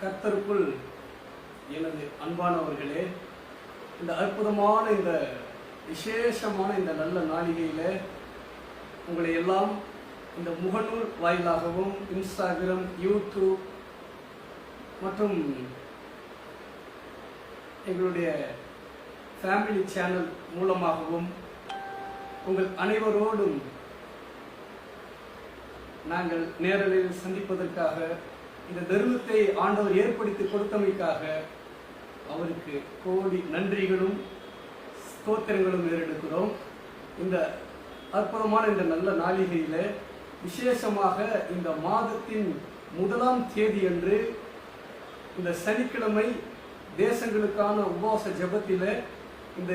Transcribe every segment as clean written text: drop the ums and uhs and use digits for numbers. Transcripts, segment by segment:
கர்த்தருக்குள் எனது அன்பானவர்களே, இந்த அற்புதமான இந்த விசேஷமான இந்த நல்ல நாளிகையில் உங்களை எல்லாம் இந்த முகநூல் வாயிலாகவும் இன்ஸ்டாகிராம், யூடியூப் மற்றும் எங்களுடைய ஃபேமிலி சேனல் மூலமாகவும் உங்கள் அனைவரோடும் நாங்கள் நேரலையில் சந்திப்பதற்காக இந்த தருணத்தை ஆண்டவர் ஏற்படுத்தி கொடுத்தமைக்காக அவருக்கு கோடி நன்றிகளும் ஸ்தோத்திரங்களும் ஏறெடுக்கிறோம். இந்த அற்புதமான இந்த நல்ல நாளிகையில் விசேஷமாக இந்த மாதத்தின் 1ஆம் தேதி அன்று இந்த சனிக்கிழமை தேசங்களுக்கான உபவாச ஜெபத்தில் இந்த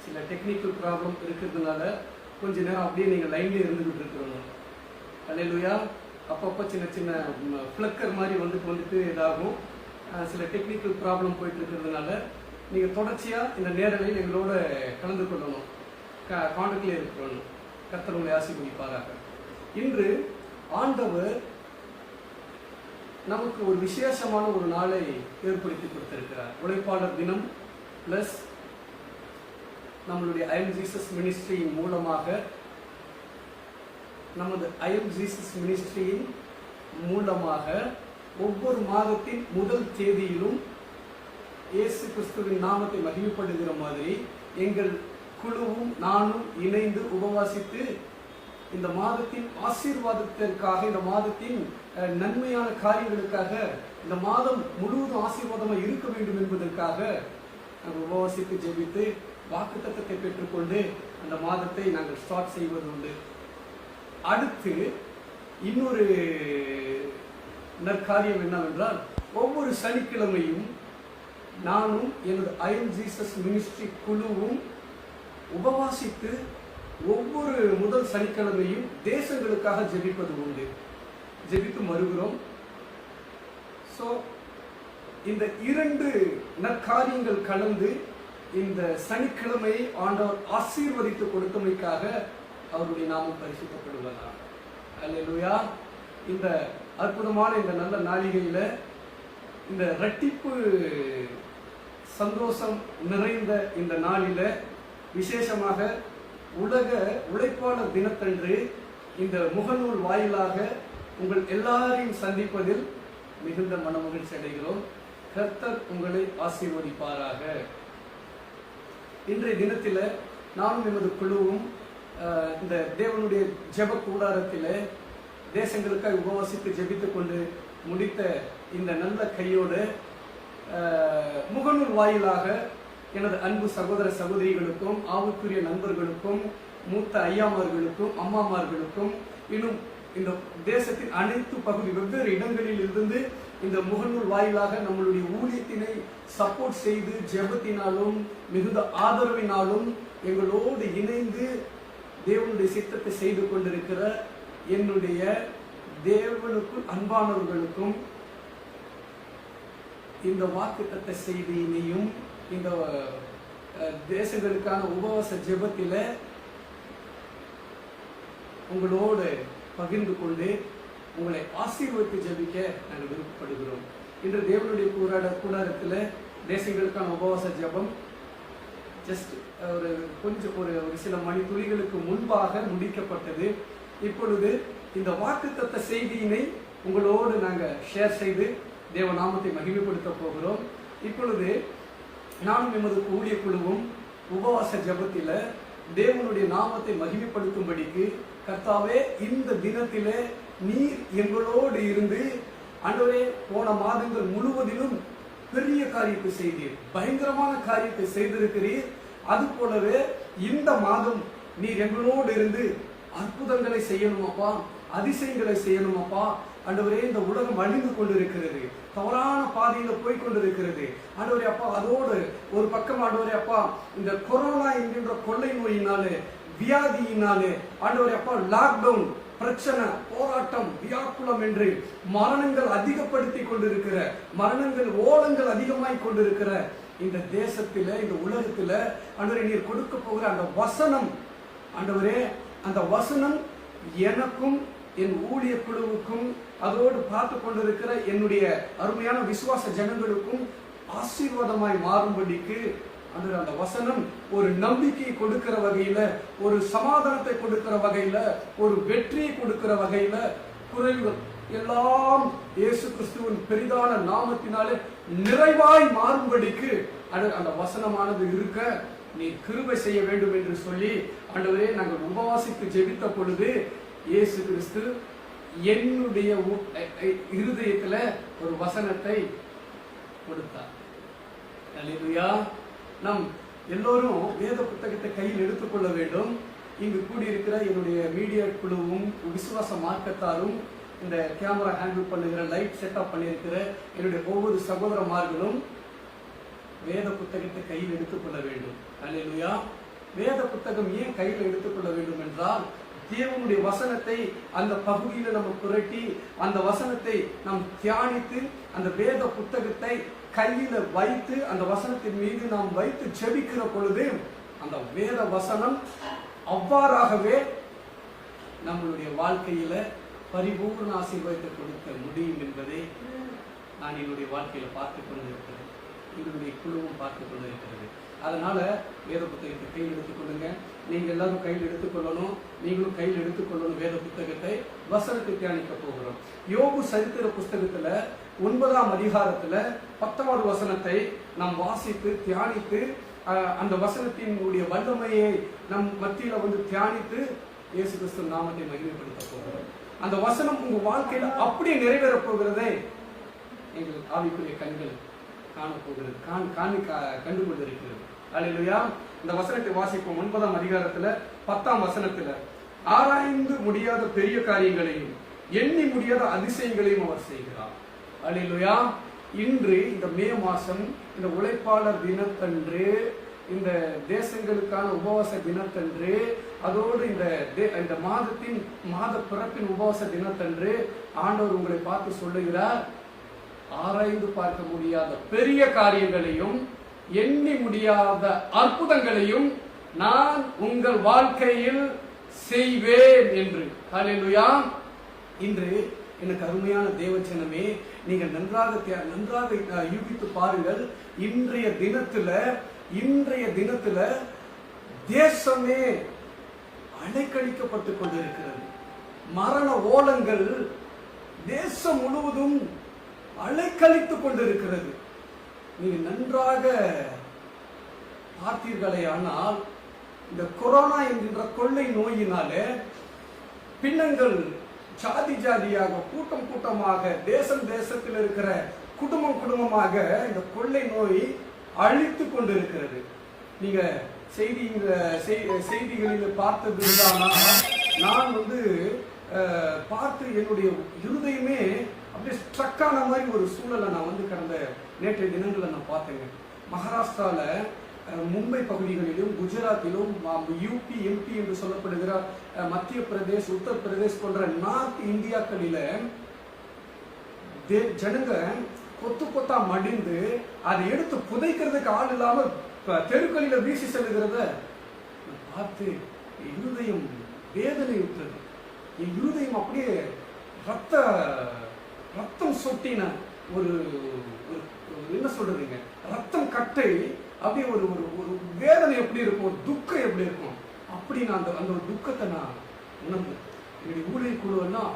சில டெக்னிக்கல் ப்ராப்ளம் இருக்கிறதுனால கொஞ்ச நேரம் அப்படியே நீங்கள் லைன்லேயே இருந்துகிட்டு இருக்கிறோம். அல்லேலூயா. அப்பப்போ சின்ன சின்ன ஃப்ளக்கர் மாதிரி வந்துட்டு இதாகும். சில டெக்னிக்கல் ப்ராப்ளம் போயிட்டு இருக்கிறதுனால நீங்கள் தொடர்ச்சியாக இந்த நேரலையில் எங்களோட கலந்து கொள்ளணும், காண்டக்டில் இருக்கணும். கர்த்தர் உங்களை ஆசீர்வதிப்பாராக. இன்று ஆண்டவர் நமக்கு ஒரு விசேஷமான ஒரு நாளை ஏற்படுத்தி கொடுத்திருக்கிறார். உழைப்பாளர் தினம் பிளஸ் நம்மளுடைய ஐ எம் ஜீசஸ் மினிஸ்ட்ரியின் மூலமாக நமது ஐ எம் ஜீசஸ் மினிஸ்ட்ரியின் மூலமாக ஒவ்வொரு மாதத்தின் முதல் தேதியிலும் இயேசு கிறிஸ்துவின் நாமத்தை மகிமைப்படுகிற மாதிரி எங்கள் குழுவும் நானும் இணைந்து உபவாசித்து இந்த மாதத்தின் ஆசீர்வாதத்திற்காக, இந்த மாதத்தின் நன்மையான காரியங்களுக்காக, இந்த மாதம் முழுவதும் ஆசீர்வாதமாக இருக்க வேண்டும் என்பதற்காக நாங்கள் உபவாசித்து ஜெபித்து வாக்குத்தத்தத்தை பெற்றுக்கொண்டு அந்த மாதத்தை நாங்கள் ஸ்டார்ட் செய்வது உண்டு. அடுத்து இன்னொரு நற்காரியம் என்னவென்றால், ஒவ்வொரு சனிக்கிழமையும் நானும் எனது ஐ எம் ஜீசஸ் மினிஸ்ட்ரி குழுவும் உபவாசித்து ஒவ்வொரு முதல் சனிக்கிழமையும் தேசங்களுக்காக ஜெபிப்பது உண்டு, ஜெபித்து வருகிறோம். ஸோ இந்த 2 நற்காரியங்கள் கலந்து இந்த சனிக்கிழமை ஆண்டவர் ஆசீர்வதித்து கொடுத்தமைக்காக அவருடைய நாமம் பரிசுத்தப்படுவதாக. அல்லேலூயா. இந்த அற்புதமான இந்த நல்ல நாளிகையில் இந்த இரட்டிப்பு சந்தோஷம் நிறைந்த இந்த நாளில் விசேஷமாக உலக உழைப்பாளர் தினத்தன்று இந்த முகநூல் வாயிலாக உங்கள் எல்லாரையும் சந்திப்பதில் மிகுந்த மனமகிழ்ச்சி அடைகிறோம். கர்த்தர் உங்களை ஆசீர்வதிப்பாராக. இன்றைய தினத்தில் நானும் எமது குழுவும் இந்த தேவனுடைய ஜெப கூடாரத்தில் தேசங்களுக்காக உபவாசித்து ஜெபித்து கொண்டு முடித்த இந்த நல்ல கையோடு முகநூல் வாயிலாக எனது அன்பு சகோதர சகோதரிகளுக்கும், ஆவுக்குரிய நண்பர்களுக்கும், மூத்த ஐயாமார்களுக்கும், அம்மாமார்களுக்கும், இன்னும் இந்த தேசத்தின் அனைத்து பகுதி வெவ்வேறு இடங்களில் இருந்து இந்த முகநூல் வாயிலாக நம்மளுடைய ஊழியத்தினை சப்போர்ட் செய்து ஜெபத்தினாலும் மிகுந்த ஆதரவினாலும் எங்களோடு இணைந்து தேவனுடைய சித்தத்தை செய்து கொண்டிருக்கிற என்னுடைய தேவனுக்குள் அன்பானவர்களுக்கும் இந்த வாக்குத்தத்த செய்தியினையும் இந்த தேசங்களுக்கான உபவாச ஜெபத்தில் உங்களோடு பகிர்ந்து கொண்டு உங்களை ஆசீர்வதித்து ஜெபிக்க நாங்கள் விருப்பப்படுகிறோம். இன்று தேவனுடைய கூடாரத்தில் தேசங்களுக்கான உபவாச ஜெபம் ஜஸ்ட் ஒரு சில மணி துளிகளுக்கு முன்பாக முடிக்கப்பட்டது. இப்பொழுது இந்த வாக்குத்தத்த செய்தியினை உங்களோடு நாங்கள் ஷேர் செய்து தேவ நாமத்தை மகிமைப்படுத்த போகிறோம். இப்பொழுது நானும் எமது ஊழிய குழுவும் உபவாச ஜெபத்தில் தேவனுடைய நாமத்தை மகிமைப்படுத்தும்படிக்கு, கர்த்தாவே இந்த தினத்திலே நீர் எங்களோடு இருந்து ஆண்டவரே போன மாதங்கள் முழுவதிலும் பெரிய காரியத்தை செய்தீர், பயங்கரமான காரியத்தை செய்திருக்கிறீர். அது போலவே இந்த மாதம் நீர் எங்களோடு இருந்து அற்புதங்களை செய்யணுமாப்பா, அதிசயங்களை செய்யணுமாப்பா. ஆண்டவரே இந்த உலகம் அழிந்து கொண்டிருக்கிறது, தவறான பாதையில போய் கொண்டிருக்கிறது. ஆண்டவரே அப்பா, அதோடு ஒரு பக்கம் ஆண்டவரே அப்பா இந்த கொரோனா என்கின்ற கொள்ளை நோயினாலே, வியாதியினாலே, ஆண்டவரே அப்பா லாக்டவுன் பிரச்சனை, போராட்டம், வியாக்குலம் என்று மரணங்கள் அதிகப்படுத்தி கொண்டிருக்கிற, மரணங்கள் ஓலங்கள் அதிகமாய் கொண்டிருக்கிற இந்த தேசத்தில, இந்த உலகத்துல ஆண்டவரே நீர் கொடுக்க போகிற அந்த வசனம், ஆண்டவரே அந்த வசனம் எனக்கும் என் ஊழிய குழுவுக்கும் அதோடு பார்த்து கொண்டிருக்கிற என்னுடைய அருமையான விசுவாச ஜனங்களுக்கும் ஆசீர்வாதமாய் மாறும்படிக்கு அந்த வசனம் ஒரு நம்பிக்கையை கொடுக்கிற வகையில, ஒரு சமாதானத்தை கொடுக்கிற வகையில, ஒரு வெற்றியை கொடுக்கிற வகையில, குறைவுகள் எல்லாம் இயேசு கிறிஸ்துவின் பெரிதான நாமத்தினாலே நிறைவாய் மாறும்படிக்கு அந்த வசனமானது இருக்க நீ கிருபை செய்ய வேண்டும் என்று சொல்லி ஆண்டவரே நாங்கள் உபவாசித்து ஜெபித்த பொழுது இயேசு கிறிஸ்து என்னுடைய இருதயத்துல ஒரு வசனத்தை கொடுத்தார். அல்லேலூயா. நம் எல்லோரும் வேத புத்தகத்தை கையில் எடுத்துக்கொள்ள வேண்டும். இங்கு கூடியிருக்கிற என்னுடைய மீடியா குழுவும் விசுவாச மார்க்கத்தாரும் இந்த கேமரா ஹேண்டில் பண்ணுகிற லைட் செட்டப் பண்ணியிருக்கிற என்னுடைய ஒவ்வொரு சகோதரமார்களும் வேத புத்தகத்தை கையில் எடுத்துக்கொள்ள வேண்டும். அல்லேலூயா. வேத புத்தகம் ஏன் கையில் எடுத்துக்கொள்ள வேண்டும் என்றால், தேவனுடைய வசனத்தை அந்த பகுதியில நம்ம புரட்டி அந்த வசனத்தை நாம் தியானித்து அந்த வேத புத்தகத்தை கையில வைத்து அந்த வசனத்தின் மீது நாம் வைத்து ஜெபிக்கிற பொழுது அந்த வேத வசனம் அவ்வாறாகவே நம்மளுடைய வாழ்க்கையில பரிபூர்ண ஆசீர்வாதத்தை கொடுக்க முடியும் என்பதை நான் என்னுடைய வாழ்க்கையில பார்த்து கொண்டிருக்கிறேன். என்னுடைய குழுவும் பார்த்து கொண்டிருக்கிறது. அதனால வேத புத்தகத்தை கையில் எடுத்துக்கொள்ளுங்க. நீங்க எல்லாரும் கையில் எடுத்துக்கொள்ளணும். நீங்களும் கையில் எடுத்துக்கொள்ளணும் வேத புத்தகத்தை. வசனத்தை தியானிக்க போகிறோம். யோபு சரித்திர புஸ்தகத்துல 9ஆம் அதிகாரத்துல 10வது வசனத்தை நாம் வாசித்து தியானித்து அந்த வசனத்தினுடைய வல்லமையை நம் மத்தியில வந்து தியானித்து இயேசு கிறிஸ்து நாமத்தை மகிமைப்படுத்த போகிறோம். அந்த வசனம் உங்க வாழ்க்கையில அப்படியே நிறைவேற போகிறதை எங்கள் ஆவிக்குரிய கண்கள் காணப்போகிறது, கண்டு கொண்டிருக்கிறது. அல்லேலூயா. இந்த வசனத்தை வாசிப்போம். 9ஆம் அதிகாரத்துல 10ஆம் வசனத்துல, ஆராய்ந்து முடியாத பெரிய காரியங்களையும் எண்ணி முடியாத அதிசயங்களையும் அவர் செய்கிறார். அல்லேலூயா. இன்று இந்த மே மாசம் இந்த உழைப்பாளர் தினத்தன்று, இந்த தேசங்களுக்கான உபவாச தினத்தன்று, அதோடு இந்த மாதத்தின் மாத பிறப்பின் உபவாச தினத்தன்று ஆண்டவர் உங்களை பார்த்து சொல்லுகிறார், ஆராய்ந்து பார்க்க முடியாத பெரிய காரியங்களையும் எண்ணி முடியாத அற்புதங்களையும் நான் உங்கள் வாழ்க்கையில் செய்வேன் என்று. ஹல்லேலூயா. இன்று எனக்கு அருமையான தேவஜனமே, நீங்கள் நன்றாக யூகித்து பாருங்கள். இன்றைய தினத்துல தேசமே அலைக்கழிக்கப்பட்டு கொண்டிருக்கிறது. மரண ஓலங்கள் தேசம் முழுவதும் அலைக்கழித்துக் கொண்டிருக்கிறது. நீங்க நன்றாக பார்த்தீர்களே, ஆனால் இந்த கொரோனா என்கின்ற கொள்ளை நோயினாலே பின்னங்கள் ஜாதி ஜாதியாக, கூட்டம் கூட்டமாக, தேசத்தில் இருக்கிற குடும்பமாக இந்த கொள்ளை நோய் அழித்து கொண்டிருக்கிறது. நீங்க செய்திகளில் பார்த்தது நான் வந்து பார்த்து என்னுடைய இருதயமே அப்படியே ஸ்ட்ரக்கான மாதிரி ஒரு சூழலை நான் வந்து கடந்த நேற்றைய தினங்களை நான் பார்த்தேங்க. மகாராஷ்டிரால மும்பை பகுதிகளிலும், குஜராத்திலும், யூபி, எம்பி என்று சொல்லப்படுகிற மத்திய பிரதேஷ், உத்தரப்பிரதேஷ் போன்ற நார்த் இந்தியாக்களில ஜனங்க கொத்து கொத்தா மடிந்து அதை எடுத்து புதைக்கிறதுக்கு ஆள் இல்லாம தெருக்களில வீசி செல்லுகிறத பார்த்து இருதயம் வேதனை விட்டது. என் இருதயம் அப்படியே ரத்தம் சொட்டின ஒரு என்ன சொல்றதுங்க, ரத்தம் கட்டை அப்படியே ஒரு ஒரு வேதனை எப்படி இருக்கும், ஒரு துக்கம் எப்படி இருக்கும், அப்படி நான் அந்த ஒரு துக்கத்தை நான் உணர்ந்தேன். என்னுடைய ஊழிய குழுவெல்லாம்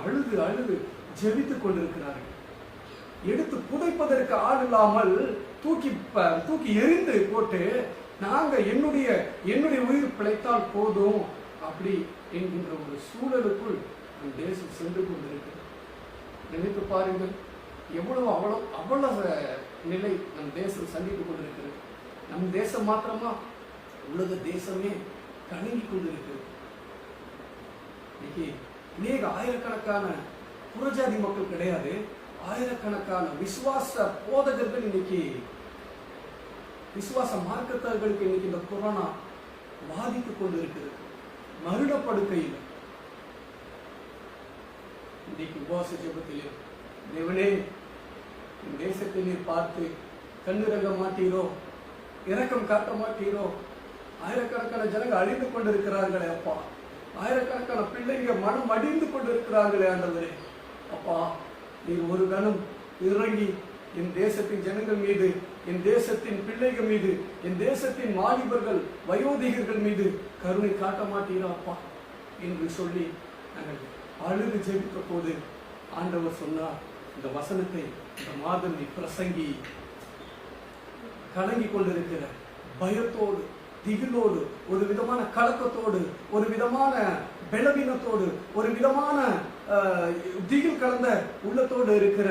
அழுது ஜெபித்து கொண்டிருக்கிறார்கள். எடுத்து புதைப்பதற்கு ஆள் இல்லாமல் தூக்கி எரிந்து போட்டு, நாங்க என்னுடைய உயிர் பிழைத்தால் போதும் அப்படி என்கின்ற ஒரு சூழலுக்குள் நம் தேசம் சென்று கொண்டிருக்கிறது. நினைத்து பாருங்கள், அவ்வளவு நிலை நம் தேசம் சந்தித்துக் கொண்டிருக்கிறது. நம் தேசம் மாத்திரமா, உலக தேசமே கலங்கி கொண்டிருக்கிறது. இன்னைக்கு அநேக ஆயிரக்கணக்கான புறஜாதி மக்கள் கிடையாது, ஆயிரக்கணக்கான விசுவாச போதகர்கள் இன்னைக்கு, விசுவாச மார்க்கத்தார்களுக்கு இன்னைக்கு இந்த கொரோனா பாதித்துக் கொண்டிருக்கிறது. மரணப்படுக்கையில் இன்னைக்கு உபவாச ஜெபத்திலே, தேவனே என் தேசத்தை நீர் பார்த்து கண்ணிறங்க மாட்டீரோ, இரக்கம் காட்ட மாட்டீரோ, ஆயிரக்கணக்கான ஜனங்கள் அழிந்து கொண்டிருக்கிறார்களே அப்பா, ஆயிரக்கணக்கான பிள்ளைங்க மனம் அடிந்து கொண்டு இருக்கிறார்களே ஆண்டவரே. அப்பா, நீர் ஒரு கணம் இறங்கி என் தேசத்தின் ஜனங்கள் மீது, என் தேசத்தின் பிள்ளைகள் மீது, என் தேசத்தின் வாலிபர்கள் வயோதிகர்கள் மீது கருணை காட்ட மாட்டீரா அப்பா என்று சொல்லி நாங்கள் அழுது ஜெபித்த போது ஆண்டவர் சொன்னார், இந்த வசனத்தை இந்த மாதம் நீ பிரசங்கி. கலங்கி கொண்டிருக்கிற பயத்தோடு, திகிலோடு, ஒரு விதமான கலக்கத்தோடு, ஒரு விதமான பலவீனத்தோடு, ஒரு விதமான திகில் கலந்த உள்ளத்தோடு இருக்கிற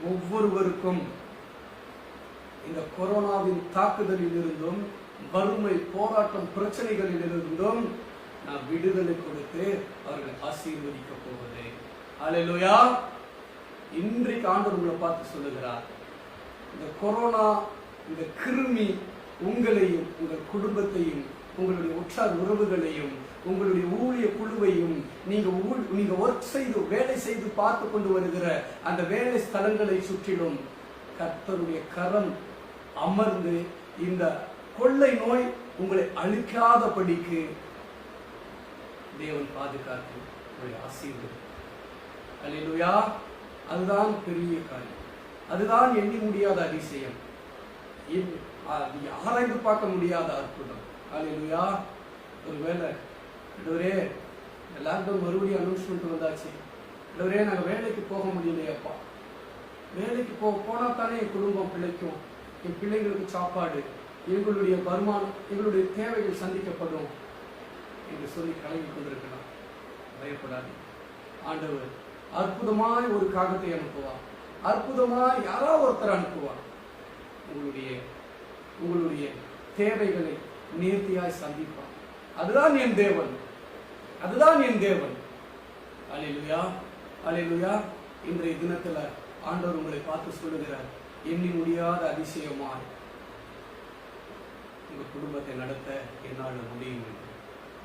ஒவ்வொருவருக்கும் இந்த கொரோனாவின் தாக்குதலில் இருந்தும், வறுமை, போராட்டம், பிரச்சனைகளில் இருந்தும் நான் விடுதலை கொடுத்து அவர்களை ஆசீர்வதிக்க போவதே. அல்லேலூயா. இன்றைக்கு ஆண்டவர் உங்களை பார்த்து சொல்லுகிறார், இந்த கொரோனா, இந்த கிருமி உங்களையும் உங்கள் குடும்பத்தையும் உங்களுடைய உற்றார் உறவுகளையும் உங்களுடைய ஊழிய குழுவையும் நீங்க ஒர்க் செய்து வேலை செய்து பார்த்து கொண்டு வருகிற அந்த வேலை ஸ்தலங்களை சுற்றிலும் கர்த்தருடைய கரம் அமர்ந்து இந்த கொள்ளை நோய் உங்களை அழிக்காதபடிக்கு தேவன் பாதுகாத்து உங்களை ஆசீர்வதிப்பார். அல்லேலூயா. அதுதான் பெரிய காரியம், அதுதான் எண்ணி முடியாத அதிசயம், ஆராய்ந்து பார்க்க முடியாத அற்புதம். அல்லேலூயா. ஒருவேளை இடவரே லாக்டவுன் மறுபடியும் அனௌன்ஸ்மெண்ட் வந்தாச்சு, இடவரே நாங்கள் வேலைக்கு போக முடியலையப்பா, வேலைக்கு போனா தானே என் குடும்பம் பிழைக்கும், என் பிள்ளைங்களுக்கு சாப்பாடு, எங்களுடைய வருமானம், எங்களுடைய தேவைகள் சந்திக்கப்படும் என்று சொல்லி கலங்கி கொண்டிருக்கலாம். பயப்படாது. ஆண்டவர் அற்புதமாய் ஒரு காகத்தை அனுப்புவார், அற்புதமாய் யாராவது ஒருத்தர் அனுப்புவார். உங்களுடைய தேவைகளை நேர்த்தியாய் சந்திப்பார். அதுதான் என் தேவன், அதுதான் என் தேவன். அல்லேலூயா, அல்லேலூயா. இன்றைய தினத்துல ஆண்டவர் உங்களை பார்த்து சொல்லுகிறார், எண்ணி முடியாத அதிசயமாய் உங்க குடும்பத்தை நடத்த என்னால் முடியும்,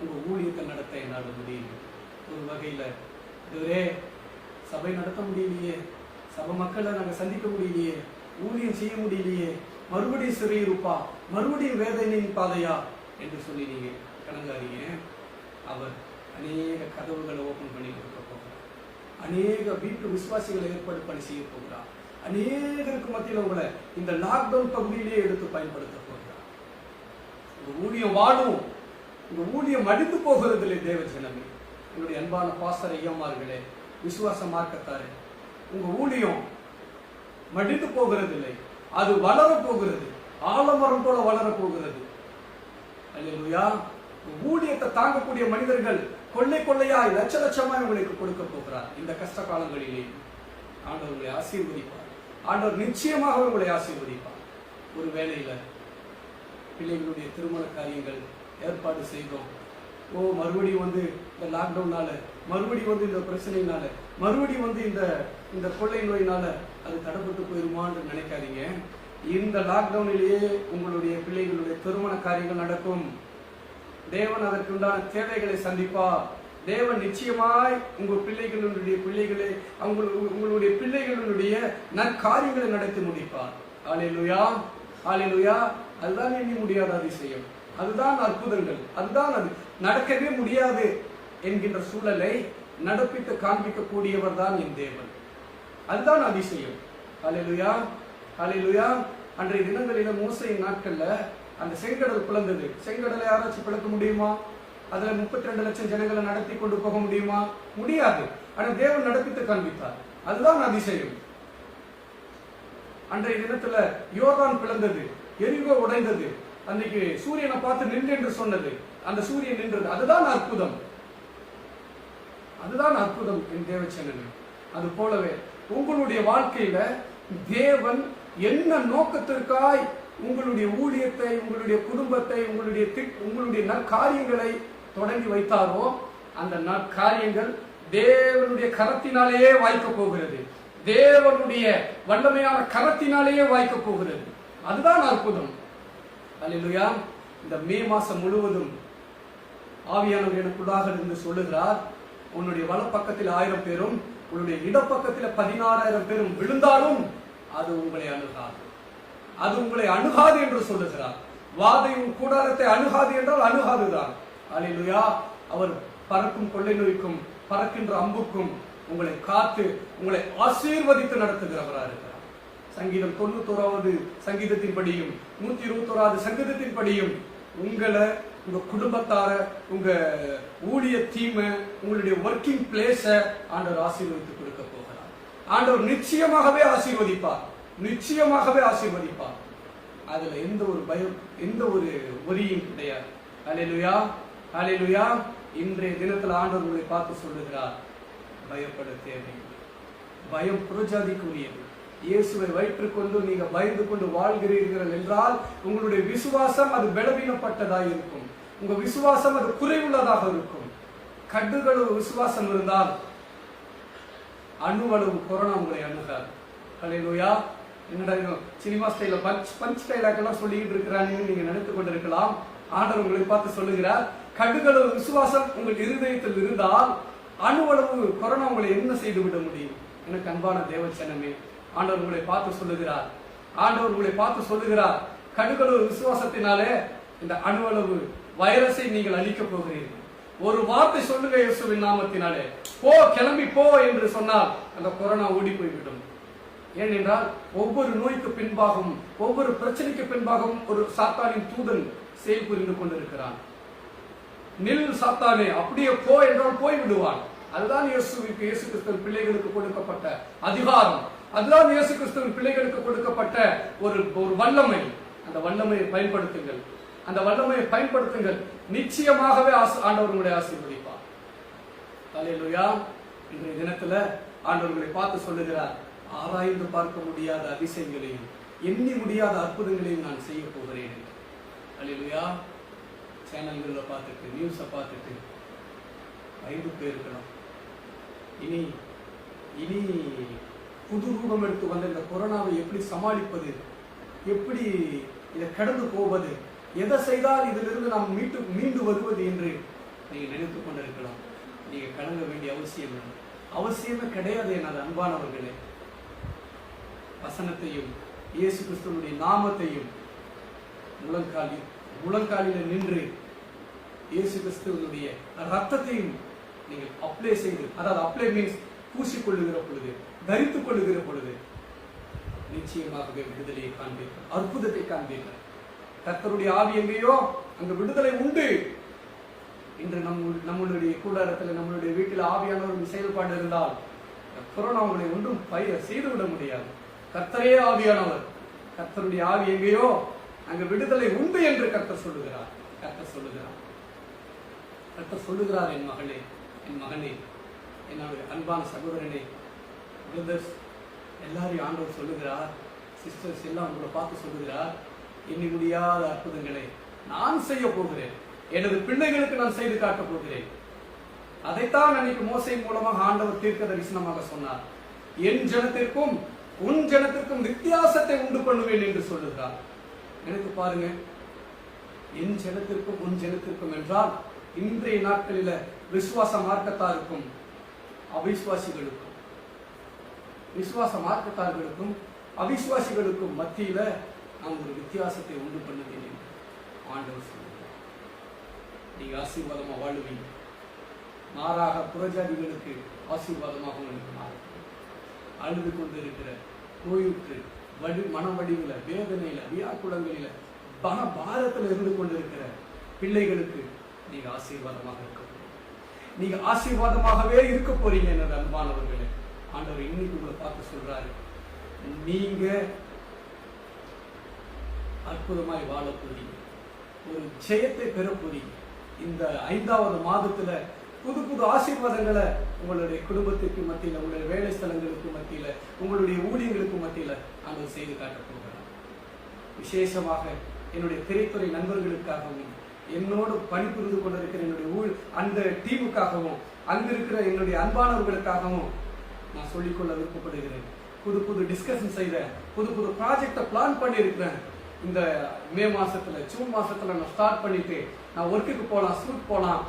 உங்க ஊழியத்தை நடத்த என்னால் முடியும். ஒரு வகையில இதுவரே சபை நடத்த முடியலையே, சபை மக்களை நாங்கள் சந்திக்க முடியலையே, ஊழியம் செய்ய முடியலையே, மறுபடியும் சிறையிருப்பா, மறுபடியும் வேதனையின் பாதையா என்று சொல்லி நீங்க கணங்காதீங்க. அவர் அநேக கதவுகளை ஓபன் பண்ணி கொடுக்க போகிறார், அநேக வீட்டு விசுவாசிகளை ஏற்பாடு பண்ணி செய்ய போகிறார், அநேகருக்கு மத்தியில் உங்களை இந்த லாக்டவுன் பகுதியிலேயே எடுத்து பயன்படுத்த போகிறார். உங்க ஊழியம் வாடும், உங்க ஊழியம் அடித்து போகிறதில்லை. தேவ ஜனமே, உங்களுடைய அன்பான பாஸ்டர் ஐயமார்களே, விசுவாச மார்க்கத்தாரே, உங்க ஊழியம் மடித்து போகிறதில்லை, அது வளர போகிறது, ஆலமரம் போல வளர போகிறது. அல்லேலூயா. ஊழியத்தை தாங்கக்கூடிய மனிதர்கள் கொள்ளை கொள்ளையாய் லட்ச லட்சமாய் உங்களுக்கு கொடுக்க போகிறார். இந்த கஷ்ட காலங்களிலே ஆண்டவர் உங்களை ஆசீர்வதிப்பார், ஆண்டவர் நிச்சயமாக உங்களை ஆசீர்வதிப்பார். ஒரு வேளையில பிள்ளைகளுடைய திருமண காரியங்கள் ஏற்பாடு செய்தோம். மறுபடியும் இந்த லாக்டவுனால, மறுபடியும் இந்த பிரச்சனையினால, மறுபடியும் இந்த கொள்ளை நோயினால அது தடைப்பட்டு போயிருமான்னு நினைக்காதீங்க. இந்த லாக்டவுனிலேயே உங்களுடைய பிள்ளைகளுடைய திருமண காரியங்கள் நடக்கும். தேவன் அதற்குண்டான தேவைகளை சந்திப்பார். தேவன் நிச்சயமாய் உங்களுடைய பிள்ளைகளுடைய நற்காரியங்களை நடத்தி முடிப்பார். அல்லேலூயா, அல்லேலூயா. அதுதான் எண்ணி முடியாத அதிசயம், அதுதான் அற்புதங்கள், அதுதான் அது நடக்கவே முடியாது என்கின்ற சூழலை நடப்பித்து காண்பிக்கக்கூடியவர் தான் என் தேவன். அதுதான் அதிசயம். அல்லேலூயா, அல்லேலூயா. அன்றைய தினங்களில மோசையின் நாட்கள்ல அந்த செங்கடல் பிளந்தது. செங்கடலை யாராச்சும் பிளக்க முடியுமா? அதுல 32 லட்சம் ஜனங்களை நடத்தி கொண்டு போக முடியுமா? முடியாது. ஆனா தேவன் நடப்பித்து காண்பித்தார். அதுதான் அதிசயம். அன்றைய தினத்துல யோர்தான் பிளந்தது, எரிகோ உடைந்தது. அன்னைக்கு சூரியனை பார்த்து நின்று என்று சொன்னது, அந்த சூரியன் நின்றது. அதுதான் அற்புதம், அதுதான் அற்புதம் என் தேவச்சனமே. அது போலவே உங்களுடைய வாழ்க்கையில தேவன் என்ன நோக்கத்திற்காய் உங்களுடைய ஊழியத்தை, உங்களுடைய குடும்பத்தை, உங்களுடைய நற்காரியங்களை தொடங்கி வைத்தாரோ அந்த நற்காரியங்கள் தேவனுடைய கரத்தினாலேயே வாய்க்க போகிறது, தேவனுடைய வல்லமையான கரத்தினாலேயே வாய்க்க போகிறது. அதுதான் அற்புதம். அல்லேலூயா. இந்த மே மாசம் முழுவதும் ஆவியானவர் எனக்குள்ளாக இருந்து சொல்லுகிறார், உன்னுடைய வலப்பக்கத்தில் 1000 பேரும் உன்னுடைய இடப்பக்கத்தில் 16,000 பேரும் விழுந்தாலும் அது உங்களை அணுகாது, அது உங்களை அணுகாது என்று சொல்லுகிறார். வாதை உன் கூடாரத்தை அணுகாது என்றால் அணுகாதுதான். அல்லேலூயா. அவர் பறக்கும் கொள்ளை நோய்க்கும் பறக்கின்ற அம்புக்கும் உங்களை காத்து உங்களை ஆசீர்வதித்து நடத்துகிறவராக இருக்கிறார். சங்கீதம் 91வது சங்கீதத்தின்படியும் 121வது சங்கீதத்தின்படியும் உங்களை, உங்க குடும்பத்தார, உங்க ஊழிய டீம், உங்களுடைய ஒர்க்கிங் பிளேஸ ஆண்டவர் ஆசீர்வதித்து கொடுக்க போகிறார். ஆண்டவர் நிச்சயமாகவே ஆசீர்வதிப்பார், நிச்சயமாகவே ஆசீர்வதிப்பார். அதுல எந்த ஒரு பயம், எந்த ஒரு ஒரியும் கிடையாது. ஹல்லேலூயா, ஹல்லேலூயா. இன்றைய தினத்துல ஆண்டவர் உங்களை பார்த்து சொல்லுகிறார், பயப்பட தேவையில்லை. பயம் புறஜாதிக்குரியது. இயேசுவை வயிற்றுக்கொண்டு நீங்க பயந்து கொண்டு வாழ்கிறீர்கள் என்றால் உங்களுடைய விசுவாசம் அது பலவீனப்பட்டதாக இருக்கும். உங்க விசுவாசம் அது குறைவுள்ளதாக இருக்கும். கடுகளவு விசுவாசம் இருந்தால் அணுவளவு கொரோனா உங்களை அணுகாது. ஹல்லேலூயா. என்னடா சினிமா ஸ்டைல பஞ்ச் டைலாக்கெல்லாம் சொல்லிக்கிட்டு இருக்கிறான்னு நீங்க நினைத்துக் கொண்டிருக்கலாம். ஆண்டவர் உங்களை பார்த்து சொல்லுகிறார், கடுகளவு விசுவாசம் உங்கள் இருதயத்தில் இருந்தால் அணுவளவு கொரோனா உங்களை என்ன செய்து விட முடியும்? எனக்கு அன்பான தேவச்சனமே, ஆண்டவர் உங்களை பார்த்து சொல்லுகிறார், ஆண்டவர் உங்களை பார்த்து சொல்லுகிறார், கடுகளவு விசுவாசத்தினாலே இந்த அணுவளவு வைரஸை நீங்கள் அழிக்கப் போகிறீர்கள். ஒரு வார்த்தை சொல்லுங்க இயேசுவின் நாமத்தினாலே, போ, கிளம்பி போ என்று சொன்னால் அந்த கொரோனா ஓடி போய்விடும். ஏனென்றால் ஒவ்வொரு நோய்க்கு பின்பாகவும் ஒவ்வொரு பிரச்சனைக்கு பின்பாகவும் ஒரு சாத்தானின் தூதன் செயல் புரிந்து கொண்டிருக்கிறான். நில் சாத்தானே, அப்படியே போ என்றால் போய் விடுவான். அதுதான் இயேசு கிறிஸ்துவின் பிள்ளைகளுக்கு கொடுக்கப்பட்ட அதிகாரம். அதுதான் இயேசு கிறிஸ்துவின் பிள்ளைகளுக்கு கொடுக்கப்பட்ட ஒரு வல்லமை. அந்த வல்லமையை பயன்படுத்துங்கள், அந்த வல்லமையை பயன்படுத்துங்கள். நிச்சயமாகவே ஆண்டவர் உங்களை ஆசீர்வதிப்பார். ஹல்லேலூயா. இன்றைய தினத்துல ஆண்டவர் உங்களை பார்த்து சொல்லுகிறார், ஆராய்ந்து பார்க்க முடியாத அதிசயங்களையும் எண்ணி முடியாத அற்புதங்களையும் நான் செய்ய போகிறேன். ஹல்லேலூயா. சேனல்களை பார்த்துட்டு, நியூஸை பார்த்துட்டு பயந்து போயிருக்கலாம். இனி இனி புது ரூபம் எடுத்து வந்த இந்த கொரோனாவை எப்படி சமாளிப்பது, எப்படி இதை கடந்து போவது, எதை செய்தால் இதிலிருந்து நாம் மீண்டு வருவது என்று நீங்க நினைத்துக் கொண்டிருக்கலாம். நீங்க கடங்க வேண்டிய அவசியமே கிடையாது. எனது அன்பானவர்களே, வசனத்தையும் இயேசு கிறிஸ்துவினுடைய நாமத்தையும் முழங்காலில நின்று இயேசு கிறிஸ்துவினுடைய ரத்தத்தையும் நீங்கள் அப்ளை செய்து, அதாவது அப்ளை மீன்ஸ் பூசிக்கொள்ளுகிற பொழுது, தரித்துக் கொள்ளுகிற பொழுது நிச்சயமாகவே விடுதலையை காண்பீர்கள், அற்புதத்தை காண்பீர்கள். கர்த்தருடைய ஆவி எங்கேயோ அங்க விடுதலை உண்டு. இன்று நம்மளுடைய கூடாரத்தில், நம்மளுடைய வீட்டில் ஆவியானவரின் செயல்பாடு இருந்தால் கொரோனா உங்களை ஒன்றும் செய்துவிட முடியாது. கர்த்தரே ஆவியானவர். கர்த்தருடைய ஆவி எங்கேயோ அங்க விடுதலை உண்டு என்று கர்த்தர் சொல்லுகிறார். கர்த்தர் சொல்லுகிறார், என் மகளே, என் மகனே, என்னுடைய அன்பான சகோதரனே, பிரதர்ஸ் எல்லாரையும் ஆண்டவர் சொல்லுகிறார். சிஸ்டர்ஸ் எல்லாம் உங்களை பார்த்து சொல்லுகிறார், எண்ணி முடியாத அற்புதங்களை நான் செய்ய போகிறேன். எனது பிள்ளைகளுக்கு நான் செய்து காட்டப் போகிறேன். அதைத்தான் அன்னைக்கு மோசே மூலமாக ஆண்டவர் தீர்க்க தரிசனமாக சொன்னார். என் ஜனத்திற்கும் உன் ஜனத்திற்கும் வித்தியாசத்தை உண்டு பண்ணுவேன் என்று சொல்லுகிறார். எனக்கு பாருங்க, என் ஜனத்திற்கும் உன் ஜனத்திற்கும் என்றால் இன்றைய நாட்களில விசுவாச மார்க்கத்தாருக்கும் அவிசுவாசிகளுக்கும், விசுவாச மார்க்கத்தார்களுக்கும் அவிசுவாசிகளுக்கும் மத்தியில நாம் ஒரு வித்தியாசத்தை உண்டு பண்ணுவேன் என்று ஆண்டவர் சொல்லுகிறார். நீங்க ஆசீர்வாதமா வாழுவீங்க. மாறாக புறஜாதிகளுக்கு ஆசீர்வாதமாக உங்களுக்கு மாறும். அழுது கொண்டு இருக்கிற, நோயுற்று மன வடிவுல, வேதனையில, வியாக்குலங்களில, பாரத்தில் இருந்து கொண்டிருக்கிற பிள்ளைகளுக்கு நீங்க ஆசீர்வாதமாக இருக்க போறீங்க. நீங்க ஆசீர்வாதமாகவே இருக்க போறீங்க. என்னோட அன்பானவர்களே, ஆண்டவர் இன்னைக்கு உங்களை பார்த்து சொல்றாரு, நீங்க அற்புதமாய் வாழ போறீங்க, ஒரு ஜெயத்தை பெற போறீங்க. இந்த 5வது மாதத்துல புது புது ஆசீர்வாதங்களை உங்களுடைய குடும்பத்திற்கு மத்தியில, உங்களுடைய வேலை ஸ்தலங்களுக்கு மத்தியில, உங்களுடைய ஊழியர்களுக்கு மத்தியில நாங்கள் செய்து காட்டப் போகிறோம். விசேஷமாக என்னுடைய திரைத்துறை நண்பர்களுக்காகவும், என்னோடு பணிபுரிந்து கொண்டிருக்கிற என்னுடைய அந்த டீமுக்காகவும், அங்கிருக்கிற என்னுடைய அன்பானவர்களுக்காகவும் நான் சொல்லிக்கொள்ள விருப்பப்படுகிறேன். புது புது டிஸ்கஷன் செய்த, புது புது ப்ராஜெக்டை பிளான் பண்ணியிருக்கிறேன். இந்த மே மாசத்துல, ஜூன் மாசத்துல நான் ஸ்டார்ட் பண்ணிட்டு நான் ஒர்க்குக்கு போகலாம், ஷூட் போகலாம்,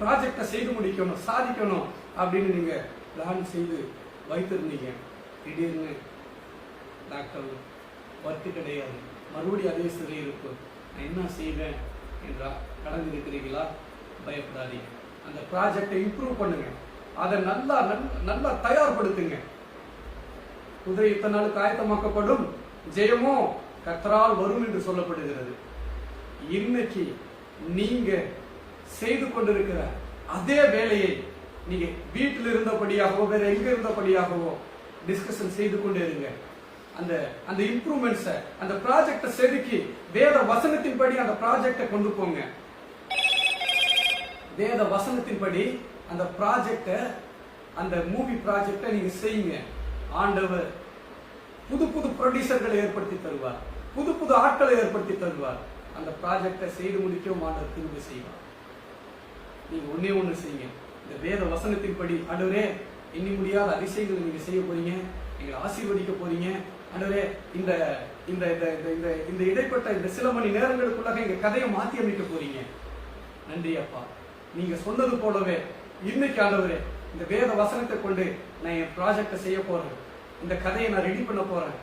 ப்ராஜெக்டை செய்து முடிக்கணும், சாதிக்கணும் அப்படின்னு நீங்க பிளான் செய்து வைத்திருந்தீங்க. திடீர்னு டாக்டர் ஒர்க்கு கிடையாது, மறுபடியும் அதே சிறையிருப்பு, நான் என்ன செய்வேன் என்றா கடந்து இருக்கிறீங்களா? பயப்படாதீங்க. அந்த ப்ராஜெக்டை இம்ப்ரூவ் பண்ணுங்க. அதை நல்லா நல்லா தயார்படுத்துங்க. குதிரை இத்தனை நாளுக்கு ஆயத்தமாக்கப்படும், ஜெயமோ கர்த்தரால் வரும் என்று சொல்லப்படுகிறது. இன்னைக்கு நீங்க செய்து கொண்டிருக்கிற அதே வேலையை நீங்க வீட்டில் இருந்தபடியாகவோ வேற எங்க இருந்தபடியாகவோ டிஸ்கஷன் செய்து கொண்டே இருங்க. அந்த அந்த இம்ப்ரூவ்மெண்ட்ஸை, அந்த ப்ராஜெக்டை செதுக்கி வேத வசனத்தின்படி அந்த ப்ராஜெக்டை கொண்டு போங்க. வேத வசனத்தின்படி அந்த ப்ராஜெக்டை, அந்த மூவி ப்ராஜெக்டை நீங்க செய்யுங்க. ஆண்டவர் புது புது ப்ரொடியூசர்களை ஏற்படுத்தி தருவார், புது புது ஆட்களை ஏற்படுத்தி தருவார். அந்த ப்ராஜெக்டை செய்து முடிக்கவும் ஆண்டவர் திரும்ப செய்வார். நீங்க ஒன்னே ஒண்ணு செய்யுங்க. இந்த வேத வசனத்தின்படி, ஆண்டவரே எண்ணி முடியாத அதிசயங்களை நீங்க செய்ய போறீங்க, எங்களை ஆசீர்வதிக்க போறீங்க. ஆண்டவரே இந்த இந்த இந்த இந்த இடைப்பட்ட இந்த சில மணி நேரங்களுக்குள்ளாக எங்க கதையை மாற்றி அமைக்க போறீங்க. நன்றி அப்பா. நீங்க சொன்னது போலவே இன்னைக்கு ஆண்டவரே இந்த வேத வசனத்தை கொண்டு நான் என் ப்ராஜெக்டை செய்ய போறேன். இந்த கதையை நான் ரெடி பண்ண போறேன்.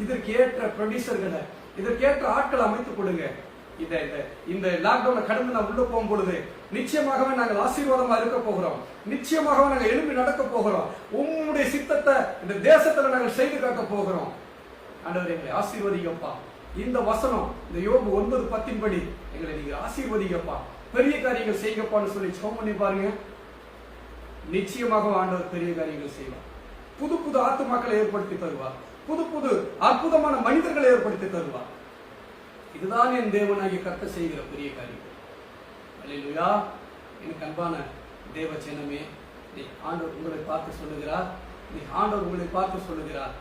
இதற்கு ஏற்ற ப்ரொடியூசர்களை, இதற்கேற்ற ஆட்களை அமைத்துக் கொடுங்க. இந்த லாக்டவுனை கடந்து நான் உள்ள போகும் பொழுது நிச்சயமாகவே நாங்கள் ஆசீர்வாதமா இருக்க போகிறோம். நிச்சயமாகவே நாங்கள் எழுப்பி நடக்க போகிறோம். உங்களுடைய சித்தத்தை இந்த தேசத்துல நாங்கள் செய்து காட்ட போகிறோம். ஆண்டவரே எங்களை ஆசீர்வதிங்கப்பா. இந்த வசனம், இந்த யோபு 9:10 படி எங்களை நீங்க ஆசீர்வதிங்கப்பா. பெரிய காரியங்கள் செய்யப்பான்னு சொல்லி ஜெபம் பண்ணி பாருங்க. நிச்சயமாக ஆண்டவர் பெரிய காரியங்கள் செய்வார். புது புது ஆத்துமாக்களை ஏற்படுத்தி தருவார். புது புது அற்புதமான மனிதர்களை ஏற்படுத்தி தருவார். இதுதான் என் தேவனாகிய கர்த்தர் செய்கிற பெரிய காரியம். அல்லேலூயா. எனக்கு அன்பான தேவ ஜனமே, ஆண்டவர் உங்களை பார்த்து சொல்லுகிறார், ஆண்டவர் உங்களை பார்த்து சொல்லுகிறார்,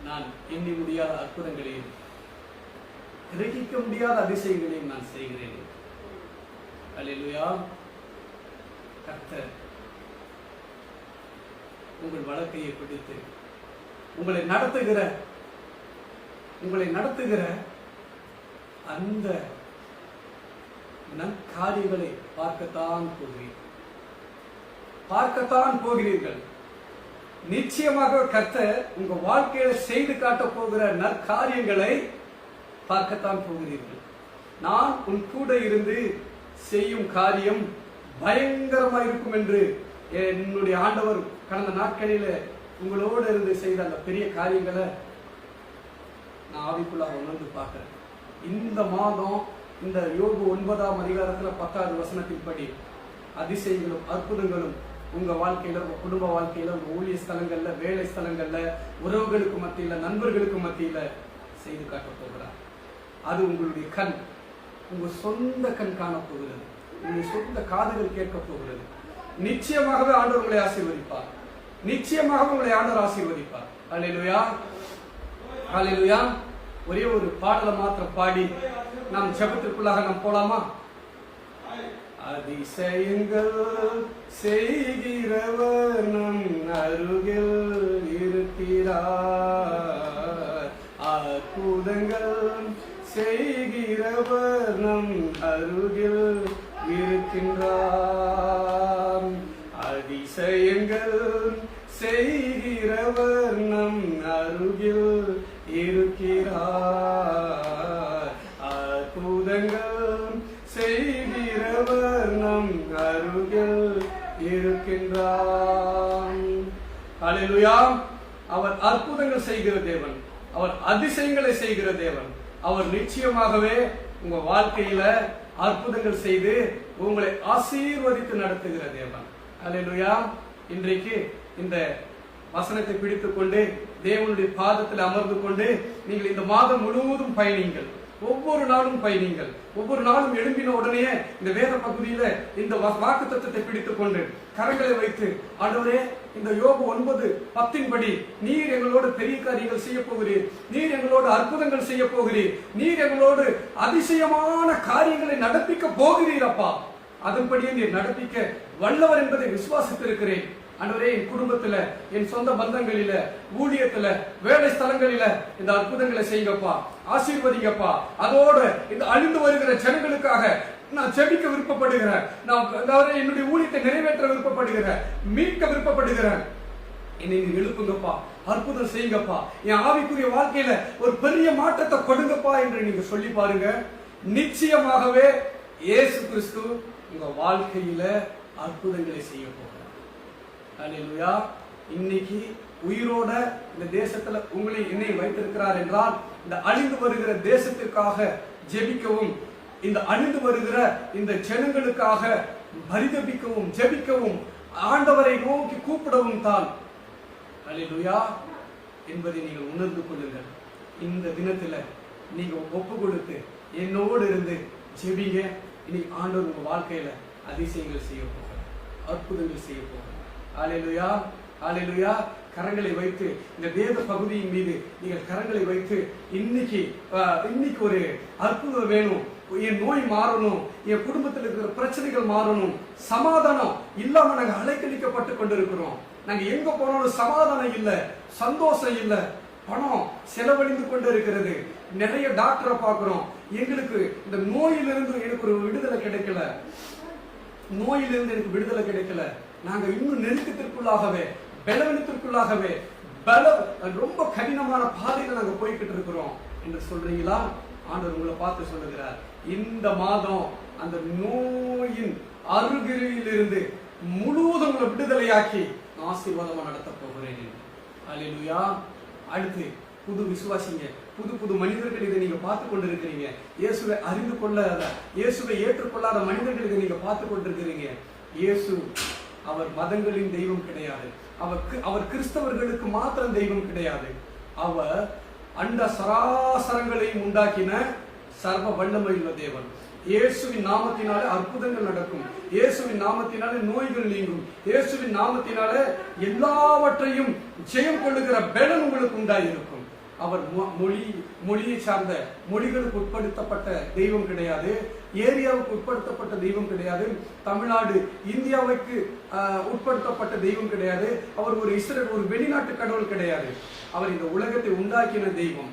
நான் எண்ணி முடியாத அற்புதங்களையும் கிரகிக்க முடியாத அதிசயங்களையும் நான் செய்கிறேன். அல்லேலூயா. கர்த்தர் உங்கள் வழக்கையை பிடித்து உங்களை நடத்துகிற அந்த நற்காரியங்களை பார்க்கத்தான் போகிறீர்கள். நிச்சயமாக கர்த்தர் உங்க வாழ்க்கையில செய்து காட்ட போகிற நற்காரியங்களை பார்க்கத்தான் போகிறீர்கள். நான் உன் கூட இருந்து செய்யும் காரியம் பயங்கரமா இருக்கும் என்று என்னுடைய ஆண்டவர் கடந்த நாட்களில உங்களோடு இருந்து செய்த அந்த பெரிய காரியங்களை நான் ஆவிக்குள்ளாக உணர்ந்து பார்க்கிறேன். இந்த மாதம் இந்த யோபு 9ஆம் அதிகாரத்துல 10வது வசனத்தின்படி அதிசயங்களும் அற்புதங்களும் உங்க வாழ்க்கையில, உங்க குடும்ப வாழ்க்கையில, உங்க ஊழிய ஸ்தலங்கள்ல, வேலை ஸ்தலங்கள்ல, உறவுகளுக்கு மத்தியில, நண்பர்களுக்கு மத்தியில செய்து காட்ட போகிறார். அது உங்களுடைய கண், உங்க சொந்த கண் காண போகிறது, உங்களுடைய சொந்த காதுகள் கேட்க போகிறது. நிச்சயமாகவே ஆண்டவர் உங்களை ஆசீர்வதிப்பார். நிச்சயமாக உங்களை ஆண்டவர் ஆசீர்வதிப்பார். அல்லேலூயா, அல்லேலூயா. ஒரே ஒரு பாடலை மாத்திரம் பாடி நாம் ஜெபத்திற்குள்ளாக நாம் போலாமா? அதிசயங்கள் செய்கிறவர் நம் அருகில் இருக்கிறார். அற்புதங்கள் செய்கிறவர் நம் அருகில் இருக்கின்றார். அதிசயங்கள் செய்கிறவர் நம் அருகில் இருக்கிறார். அற்புதங்கள் செய்கிறவர் நம் அருகில் இருக்கின்றார். அல்லேலூயா. அவர் அற்புதங்கள் செய்கிற தேவன், அவர் அதிசயங்களை செய்கிற தேவன். அவர் நிச்சயமாகவே உங்க வாழ்க்கையில அற்புதங்கள் செய்து உங்களை ஆசீர்வதித்து நடத்துகிற தேவன். அல்லேலூயா. இன்றைக்கு இந்த வசனத்தை பிடித்துக் கொண்டு தேவனுடைய பாதத்தில் அமர்ந்து கொண்டு நீங்கள் இந்த மாதம் முழுவதும் பயணிங்கள். ஒவ்வொரு நாளும் பயணிங்கள். ஒவ்வொரு நாளும் எழும்பின உடனே இந்த வேத பகுதியில இந்த வாக்கு தத்துவத்தை பிடித்துக் கொண்டு கரங்களை வைத்து, ஆண்டவரே இந்த யோபு 9:10 படி நீர் எங்களோடு பெரிய காரியங்கள் செய்ய போகிறீர், நீர் எங்களோடு அற்புதங்கள் செய்ய போகிறீர், நீர் எங்களோடு அதிசயமான காரியங்களை நடப்பிக்க போகிறீர் அப்பா. அதன்படியே நீர் நடப்பிக்க வல்லவர் என்பதை விசுவாசித்திருக்கிறேன். ஆண்டவரே, என் குடும்பத்துல, என் சொந்த பந்தங்களில, ஊழியத்துல, வேலை ஸ்தலங்களில இந்த அற்புதங்களை செய்யுங்கப்பா, ஆசீர்வதிங்கப்பா. அதோடு இந்த அழிந்து வருகிற ஜனங்களுக்காக நான் ஜெபிக்க விருப்பப்படுகிறேன். நான் என்னுடைய ஊழியத்தை நிறைவேற்ற விருப்பப்படுகிறேன், மீட்க விருப்பப்படுகிறேன். என்னை நீங்க எழுப்புங்கப்பா, அற்புதம் செய்யுங்கப்பா, என் ஆவிக்குரிய வாழ்க்கையில ஒரு பெரிய மாற்றத்தை கொடுங்கப்பா என்று நீங்க சொல்லி பாருங்க. நிச்சயமாகவே இயேசு கிறிஸ்து உங்க வாழ்க்கையில அற்புதங்களை செய்ய போகிறார். அல்லேலூயா. இன்னைக்கு உயிரோட இந்த தேசத்துல உங்களை என்னை வைத்திருக்கிறார் என்றால் இந்த அழிந்து வருகிற தேசத்திற்காக ஜெபிக்கவும், இந்த அழிந்து வருகிற இந்த ஜனங்களுக்காக பரிதபிக்கவும் ஜெபிக்கவும் ஆண்டவரை நோக்கி கூப்பிடவும் தான் அல்லேலூயா என்பதை நீங்கள் உணர்ந்து கொள்ளுங்கள். இந்த தினத்துல நீங்க ஒப்பு கொடுத்து என்னோடு இருந்து ஜெபிங்க. இன்னைக்கு ஆண்டவர் உங்க வாழ்க்கையில அதிசயங்கள் செய்ய போகிறார், அற்புதங்கள் செய்ய போகிறார். அல்லேலூயா, அல்லேலூயா. கரங்களை வைத்து இந்த வேத பகுதியின் மீது நீங்கள் கரங்களை வைத்து இன்னைக்கு ஒரு அற்புதம் வேணும், என் நோய் மாறணும், என் குடும்பத்தில் இருக்கிற பிரச்சனைகள் மாறணும், சமாதானம் இல்லாம நாங்க அலைக்கழிக்கப்பட்டு கொண்டிருக்கிறோம். நாங்க எங்க போனாலும் சமாதானம் இல்ல, சந்தோஷம் இல்ல, பணம் செலவழிந்து கொண்டு இருக்கிறது. நிறைய டாக்டரை பார்க்கிறோம். எங்களுக்கு இந்த நோயிலிருந்து எனக்கு ஒரு விடுதலை கிடைக்கல, நோயிலிருந்து எனக்கு விடுதலை கிடைக்கல. நாங்க இன்னும் நெருக்கத்திற்குள்ளாகவே பலவீனத்திற்குள்ளாகவே ரொம்ப கடினமான பாதையில நாங்க போய்கிட்டு இருக்கிறோம் என்று சொல்றீங்களா? ஆண்டவர் உங்களை பார்த்து சொல்லுகிறார், இந்த மாதம் அந்த நோயின் அருகிலிருந்து முழுவதும் உங்களை விடுதலையாக்கி ஆசீர்வாதமா நடத்த போகிறேன். அல்லேலூயா. அடுத்து புது விசுவாசிங்க, புது புது மனிதர்கள் இதை நீங்க பார்த்து கொண்டிருக்கிறீங்க. இயேசுவை அறிந்து கொள்ளாத, இயேசுவை ஏற்றுக்கொள்ளாத மனிதர்கள் இதை நீங்க பார்த்து கொண்டிருக்கிறீங்க. இயேசு அவர் மதங்களின் தெய்வம் கிடையாது, அவர் கிறிஸ்தவர்களுக்கு மாத்திரம் தெய்வம் கிடையாது. அவர் அண்ட சராசரங்களையும் உண்டாக்கின சர்வ வல்லமையுள்ள தேவன். இயேசுவின் நாமத்தினாலே அற்புதங்கள் நடக்கும், இயேசுவின் நாமத்தினாலே நோய்கள் நீங்கும், இயேசுவின் நாமத்தினாலே எல்லாவற்றையும் ஜெயம் கொள்ளுகிற பலன் உங்களுக்கு உண்டாயிருக்கும். அவர் மொழியை சார்ந்த மொழிகளுக்கு உட்படுத்தப்பட்ட தெய்வம் கிடையாது, ஏரியாவுக்கு உட்படுத்தப்பட்ட தெய்வம் கிடையாது, தமிழ்நாடு இந்தியாவுக்கு உட்படுத்தப்பட்ட தெய்வம் கிடையாது. அவர் ஒரு இஸ்ரேல் ஒரு வெளிநாட்டு கடவுள் கிடையாது. அவர் இந்த உலகத்தை உண்டாக்கின தெய்வம்.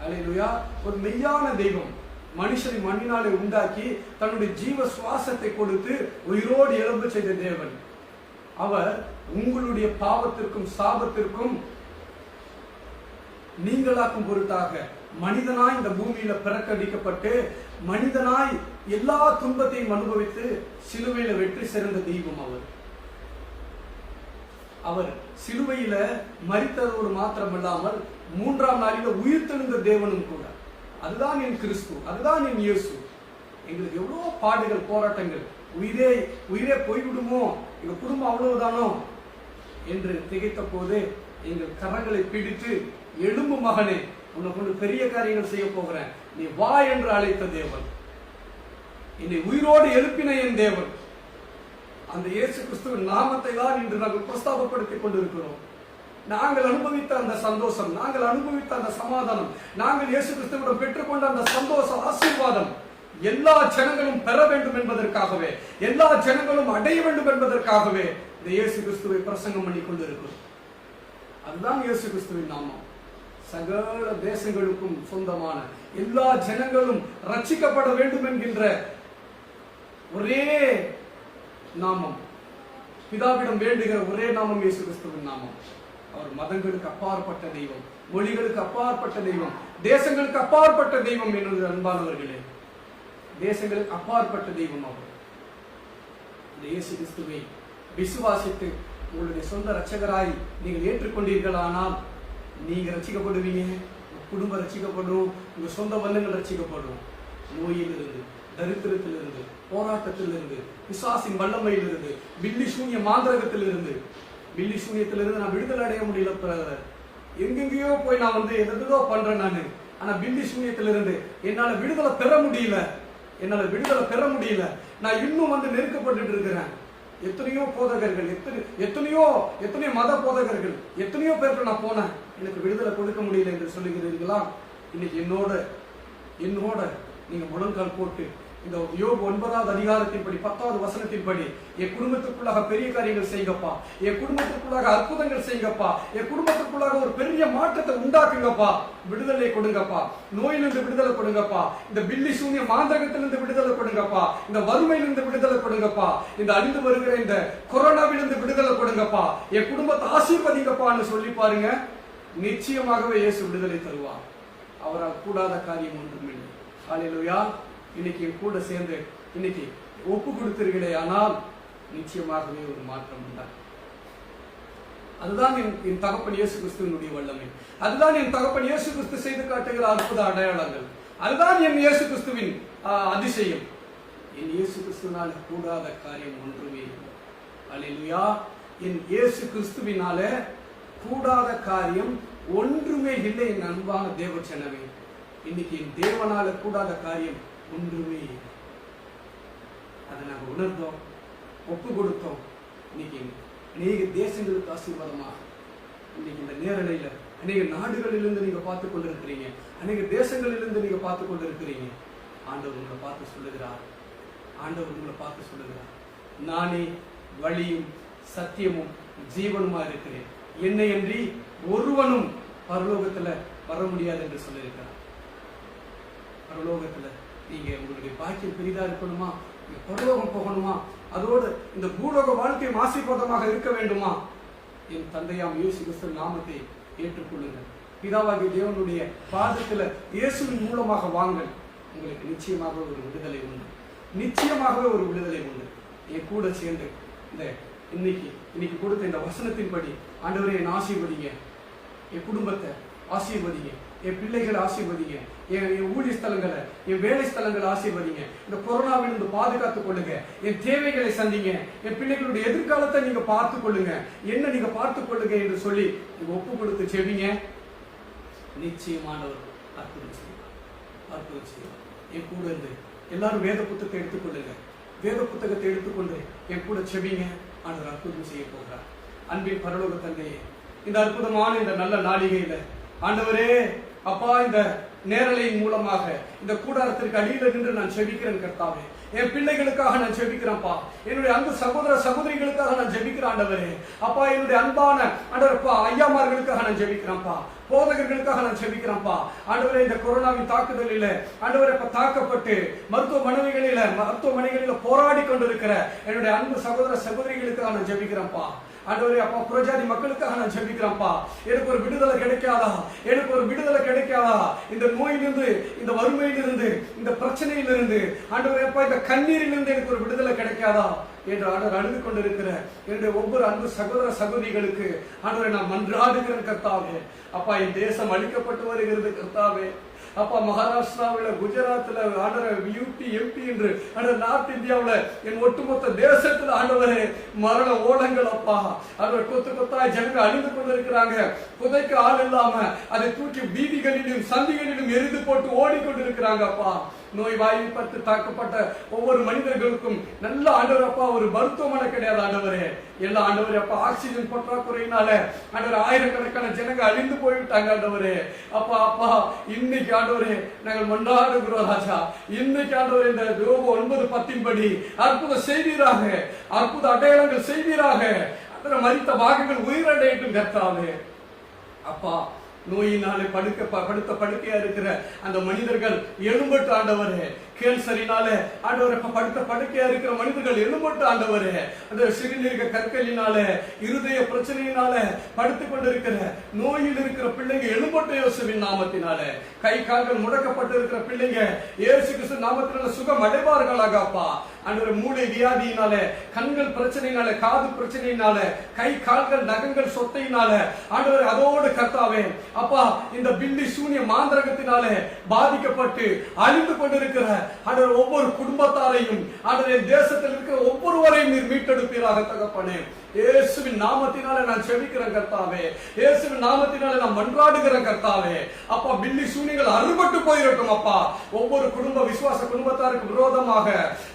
அல்லேலூயா. ஒரு மெய்யான தெய்வம். மனுஷனை மண்ணினாலே உண்டாக்கி தன்னுடைய ஜீவ சுவாசத்தை கொடுத்து உயிரோடு எழும்ப செய்த தேவன். அவர் உங்களுடைய பாவத்திற்கும் சாபத்திற்கும் நீங்களாக்கும் பொருட்டாக மனிதனாய் இந்த பூமியில பிறக்கடிக்கப்பட்டு மனிதனாய் எல்லா துன்பத்தையும் அனுபவித்து சிலுவையில வெற்றி சிறந்த தெய்வம் அவர். அவர் சிலுவையில மரித்ததோடு மாத்திரமல்லாமல் 3ஆம் நாளில உயிர்த்தெழுந்த தேவனும் கூட. அதுதான் என் கிறிஸ்து, அதுதான் என் இயேசு. எங்களுக்கு எவ்வளவு பாடுகள், போராட்டங்கள், உயிரே போய்விடுமோ, எங்க குடும்பம் அவ்வளவுதானோ என்று திகைத்த போது எங்கள் கரங்களை பிடித்து எழும்பு மகனே, உனக்கு ஒன்று பெரிய காரியங்கள் செய்ய போகிறேன், நீ வா என்று அழைத்த தேவன், என்னை உயிரோடு எழுப்பின என் தேவன். அந்த இயேசு கிறிஸ்துவின் நாமத்தை தான் இன்று நாங்கள் பிரஸ்தாபப்படுத்திக் கொண்டிருக்கிறோம். நாங்கள் அனுபவித்த அந்த சந்தோஷம், நாங்கள் அனுபவித்த அந்த சமாதானம், நாங்கள் இயேசு கிறிஸ்துவிடம் பெற்றுக்கொண்ட அந்த சந்தோஷ ஆசீர்வாதம் எல்லா ஜனங்களும் பெற வேண்டும் என்பதற்காகவே, எல்லா ஜனங்களும் அடைய வேண்டும் என்பதற்காகவே இந்த இயேசு கிறிஸ்துவை பிரசங்கம் பண்ணி கொண்டிருக்கிறோம். அதுதான் இயேசு கிறிஸ்துவின் நாமம். சகல தேசங்களுக்கும் சொந்தமான, எல்லா ஜனங்களும் ரட்சிக்கப்பட வேண்டும் என்கின்ற ஒரே நாமம், பிதாவிடம் வேண்டுகிற ஒரே நாமம் இயேசு கிறிஸ்துவின் நாமம். அவர் மதங்களுக்கு அப்பாற்பட்ட தெய்வம், மொழிகளுக்கு அப்பாற்பட்ட தெய்வம், தேசங்களுக்கு அப்பாற்பட்ட தெய்வம் என்னுடைய அன்பானவர்களே, தேசங்களுக்கு அப்பாற்பட்ட தெய்வம் அவர். இந்த இயேசு கிறிஸ்துவை விசுவாசித்து உங்களுடைய சொந்த ரட்சகராய் நீங்கள் ஏற்றுக்கொண்டீர்களானால் நீங்க ரட்சிக்கப்படுவீங்க, உங்க குடும்பம் ரட்சிக்கப்படும், உங்க சொந்த பந்தங்கள் ரட்சிக்கப்படும். நோயிலிருந்து, தரித்திரத்திலிருந்து, போராட்டத்திலிருந்து, பிசாசின் வல்லமையிலிருந்து, பில்லி சூன்ய மாந்திரகத்திலிருந்து, பில்லி சூன்யத்திலிருந்து நான் விடுதலை அடைய முடியல பிரதர். எங்கெங்கயோ போய் நான் எதோ பண்றேன் நானு, ஆனா பில்லி சூன்யத்திலிருந்து என்னால விடுதலை பெற முடியல, என்னால விடுதலை பெற முடியல. நான் இன்னும் நெருக்கப்பட்டு இருக்கிறேன். எத்தனையோ போதகர்கள், எத்தனையோ மத போதகர்கள், எத்தனையோ பேருக்கு நான் போனேன், எனக்கு விடுதலை கொடுக்க முடியல என்று சொல்லுகிறீர்களா? இன்னைக்கு என்னோட நீங்க முழங்கால் போட்டு இந்த யோபு 9வது அதிகாரத்தின்படி 10வது வசனத்தின்படி என் குடும்பத்துக்குள்ளாக பெரிய காரியங்கள் செய்யுங்கப்பா, என் குடும்பத்துக்குள்ளாக அற்புதங்கள் செய்யுங்கப்பா, என் குடும்பத்துக்குள்ளாக ஒரு பெரிய மாற்றத்தை உண்டாக்குங்கப்பா, விடுதலை கொடுங்கப்பா, நோயிலிருந்து விடுதலை கொடுங்கப்பா, இந்த பில்லி சூன்ய மாந்திரகத்திலிருந்து விடுதலை கொடுங்கப்பா, இந்த வறுமையிலிருந்து விடுதலை கொடுங்கப்பா, இந்த அழிந்து வருகிற இந்த கொரோனாவிலிருந்து விடுதலை கொடுங்கப்பா, என் குடும்பத்தை ஆசீர்வதிங்கப்பான்னு சொல்லி பாருங்க. நிச்சயமாகவே இயேசு விடுதலை தருவார். அவரால் கூடாத காரியம் ஒன்றுமில்லை. ஹல்லேலூயா. இன்னைக்கு கூட சேர்ந்து இன்னைக்கு ஒப்பு கொடுத்தீர்களே, ஆனால் நிச்சயமாகவே ஒரு மாற்றம் உண்டாகும். அதுதான் என் தகப்பன் இயேசு கிறிஸ்துவினுடைய வல்லமை. அதுதான் என் தகப்பன் இயேசு கிறிஸ்து செய்து காட்டுகிற அற்புத அடையாளங்கள். அதுதான் என் இயேசு கிறிஸ்துவின் அதிசயம். என் இயேசு கிறிஸ்துவினால கூடாத காரியம் ஒன்றுமே இல்லை. அல்லேலூயா. என் இயேசு கிறிஸ்துவினால கூடாத காரியம் ஒன்றுமே இல்லை. என் அன்பான தேவ ஜனமே, இன்னைக்கு என் தேவனால கூடாத காரியம் ஒன்றுமே இல்லை. அதை நாங்கள் உணர்ந்தோம், ஒப்பு கொடுத்தோம். இன்னைக்கு அநேக தேசங்களுக்கு ஆசீர்வாதமாக இன்னைக்கு இந்த நேரலையில அநேக நாடுகளிலிருந்து நீங்க பார்த்து கொண்டிருக்கிறீங்க, அநேக தேசங்களிலிருந்து நீங்க பார்த்து கொண்டிருக்கிறீங்க. ஆண்டவர் உங்களை பார்த்து சொல்லுகிறார், ஆண்டவர் உங்களை பார்த்து சொல்லுகிறார், நானே வழியும் சத்தியமும் ஜீவனுமா இருக்கிறேன், என்னை அன்றி ஒருவனும் பரலோகத்துல வர முடியாது என்று சொல்லியிருக்கிறார். பரலோகத்துல நீங்க உங்களுடைய பாக்கியம் பெரிதா இருக்கணுமா, பரலோகம் போகணுமா, அதோடு இந்த பூலோக வாழ்க்கை ஆசீர்வாதமாக இருக்க வேண்டுமா, என் தந்தையாம் இயேசு கிறிஸ்து நாமத்தை ஏற்றுக்கொள்ளுங்கள். பிதாவாகிய தேவனுடைய பாதத்துல இயேசுவின் மூலமாக வாங்கள். உங்களுக்கு நிச்சயமாக ஒரு விடுதலை உண்டு, நிச்சயமாகவே ஒரு விடுதலை உண்டு. என் கூட சேர்ந்து இந்த இன்னைக்கு கொடுத்த இந்த வசனத்தின்படி ஆண்டவரே என் ஆசீர்வதிங்க, என் குடும்பத்தை ஆசீர்வதிங்க, என் பிள்ளைகளை ஆசீர்வதிங்க, என் ஊழிய ஸ்தலங்களை, என் வேலை ஸ்தலங்களை ஆசீர்வதிங்க. இந்த கொரோனாவிலிருந்து பாதுகாத்துக் கொள்ளுங்க, என் தேவைகளை சந்திங்க, என் பிள்ளைகளுடைய எதிர்காலத்தை நீங்க பார்த்துக் கொள்ளுங்க, என்ன நீங்க பார்த்துக் கொள்ளுங்க என்று சொல்லி நீங்க ஒப்பு கொடுத்து செவிங்க. நிச்சயமானவர் அற்புதம் செய்வார், அற்புதம் செய்வார். என் கூட இருந்து எல்லாரும் வேத புத்தகத்தை எடுத்துக்கொள்ளுங்க, வேத புத்தகத்தை எடுத்துக்கொண்டு என் கூட செவிங்க. ஆண்டவர் அற்புதம் செய்ய போகிறார். அன்பின் பரலோக தந்தையே, இந்த அற்புதமான இந்த நல்ல நாளிகையில ஆண்டவரே அப்பா, இந்த நேரலையின் மூலமாக இந்த கூடாரத்திற்கு அடியில் நின்று நான் செபிக்கிறேன் கர்த்தாவே. என் பிள்ளைகளுக்காக நான் ஜெபிக்கிறேன்ப்பா, என்னுடைய அன்பு சகோதர சகோதரிகளுக்காக நான் ஜெபிக்கிறேன் ஆண்டவரே. அப்பா, என்னுடைய அன்பான ஆண்டவரப்பா ஐயாமார்களுக்காக நான் ஜெபிக்கிறேன்ப்பா, போதகர்களுக்காக நான் ஜெபிக்கிறேன்ப்பா ஆண்டவரே. இந்த கொரோனாவின் தாக்குதலில ஆண்டவரே தாக்கப்பட்டு மருத்துவமனைகளில போராடி கொண்டிருக்கிற என்னுடைய அன்பு சகோதர சகோதரிகளுக்காக நான் ஜெபிக்கிறேன்ப்பா ஆண்டவரே. அப்பா, புறஜாதி மக்களுக்காக நான் ஜெபிக்கிறேன்ப்பா. எனக்கு ஒரு விடுதலை கிடைக்காதா, எனக்கு ஒரு விடுதலை கிடைக்காதா, இந்த நோயிலிருந்து, இந்த வறுமையிலிருந்து, இந்த பிரச்சனையிலிருந்து ஆண்டவரே அப்பா, இந்த கண்ணீரிலிருந்து எனக்கு ஒரு விடுதலை கிடைக்காதா என்று ஆண்டவர் அழுது கொண்டிருக்கிற என்னுடைய ஒவ்வொரு அன்பு சகோதர சகோதரிகளுக்கு ஆண்டவரை நான் மன்றாடுகிறேன் கர்த்தாவே. அப்பா, என் தேசம் அழிக்கப்பட்டு வருகிறது கர்த்தாவே. அப்பா, மகாராஷ்டிராவில், குஜராத்ல ஆண்டவர் யூபி எம்பி என்று நார்த் இந்தியாவில் என் ஒட்டுமொத்த தேசத்துல ஆண்டவரே மரண ஓலங்கள் அப்பா. ஆண்டவர் கொத்து கொத்தாய் ஜனங்கள் அழிந்து கொண்டிருக்கிறாங்க. புதைக்க ஆள் இல்லாம அதை தூக்கி வீதிகளிலும் சந்திகளிலும் எரிந்து போட்டு ஓடிக்கொண்டிருக்கிறாங்க அப்பா. நோய் வாய்ப்பட்டு தாக்கப்பட்ட ஒவ்வொரு மனிதர்களுக்கும் நல்ல ஆண்டவர் அப்பா ஒரு மருத்துவமனை கிடையாது ஆண்டவரே. எல்லா ஆண்டவரே அப்பா ஆக்சிஜன் பற்றாக்குறையினால ஆண்டவர் ஆயிரக்கணக்கான ஜனங்க அழிந்து போய்விட்டாங்க ஆண்டவரே. அப்பா அப்பா இன்னைக்கு ஆண்டவரே நாங்கள் மன்றாடுகிறோம் ராஜா. இன்னைக்கு ஆண்டவரே இந்த யோபு 9:10 படி அற்புத செய்வீராக, அற்புத அடையாளங்கள் செய்வீராக. அந்த மரித்த பாகங்கள் உயிரடையட்டும் கர்த்தாவே. அப்பா, நோயினாலே படுத்த படுக்கையா இருக்கிற அந்த மனிதர்கள் எழும்பட்டு ஆண்டவரே. கேன்சரினாலே ஆண்டவரே படுத்த படுக்கையா இருக்கிற மனிதர்கள் எழும்பட்டு ஆண்டவரே. அந்த சிறுநீரக கற்களினால இருதய பிரச்சனையினால படுத்துக் கொண்டிருக்கிற நோயில் இருக்கிற பிள்ளைங்க எழும்பட்டு இயேசுவின் நாமத்தினால. கை கால்கள் முடக்கப்பட்டு இருக்கிற பிள்ளைங்க இயேசு கிறிஸ்து நாமத்தினால சுகம் அடைவார்களாக அப்பா. ஆண்டவரே, மூளை வியாதியினால, கண்கள் பிரச்சனையினால, காது பிரச்சனையினால, கை கால்கள் நகங்கள் சொத்தையினால ஆண்டவரே அதோடு கர்த்தாவே அப்பா இந்த பில்லி சூனிய மாந்திரகத்தினால பாதிக்கப்பட்டு அழிந்து கொண்டிருக்கிற ஆண்டவர் ஒவ்வொரு குடும்பத்தாரையும் ஆண்டவரே தேசத்தில் இருக்கிற ஒவ்வொருவரையும் நீர் மீட்டெடுப்பீராக தகப்பனே. இயேசுவின் நாமத்தினால நான் செபிக்கிறேன் கர்த்தாவே. இயேசுவின் நாமத்தினால நான் மன்றாடுகிறேன் கர்த்தாவே. அப்பா, பில்லி சூனியங்கள் அறுபட்டு போயிரட்டும் அப்பா. ஒவ்வொரு குடும்ப விசுவாச குடும்பத்தாருக்கு விரோதமாக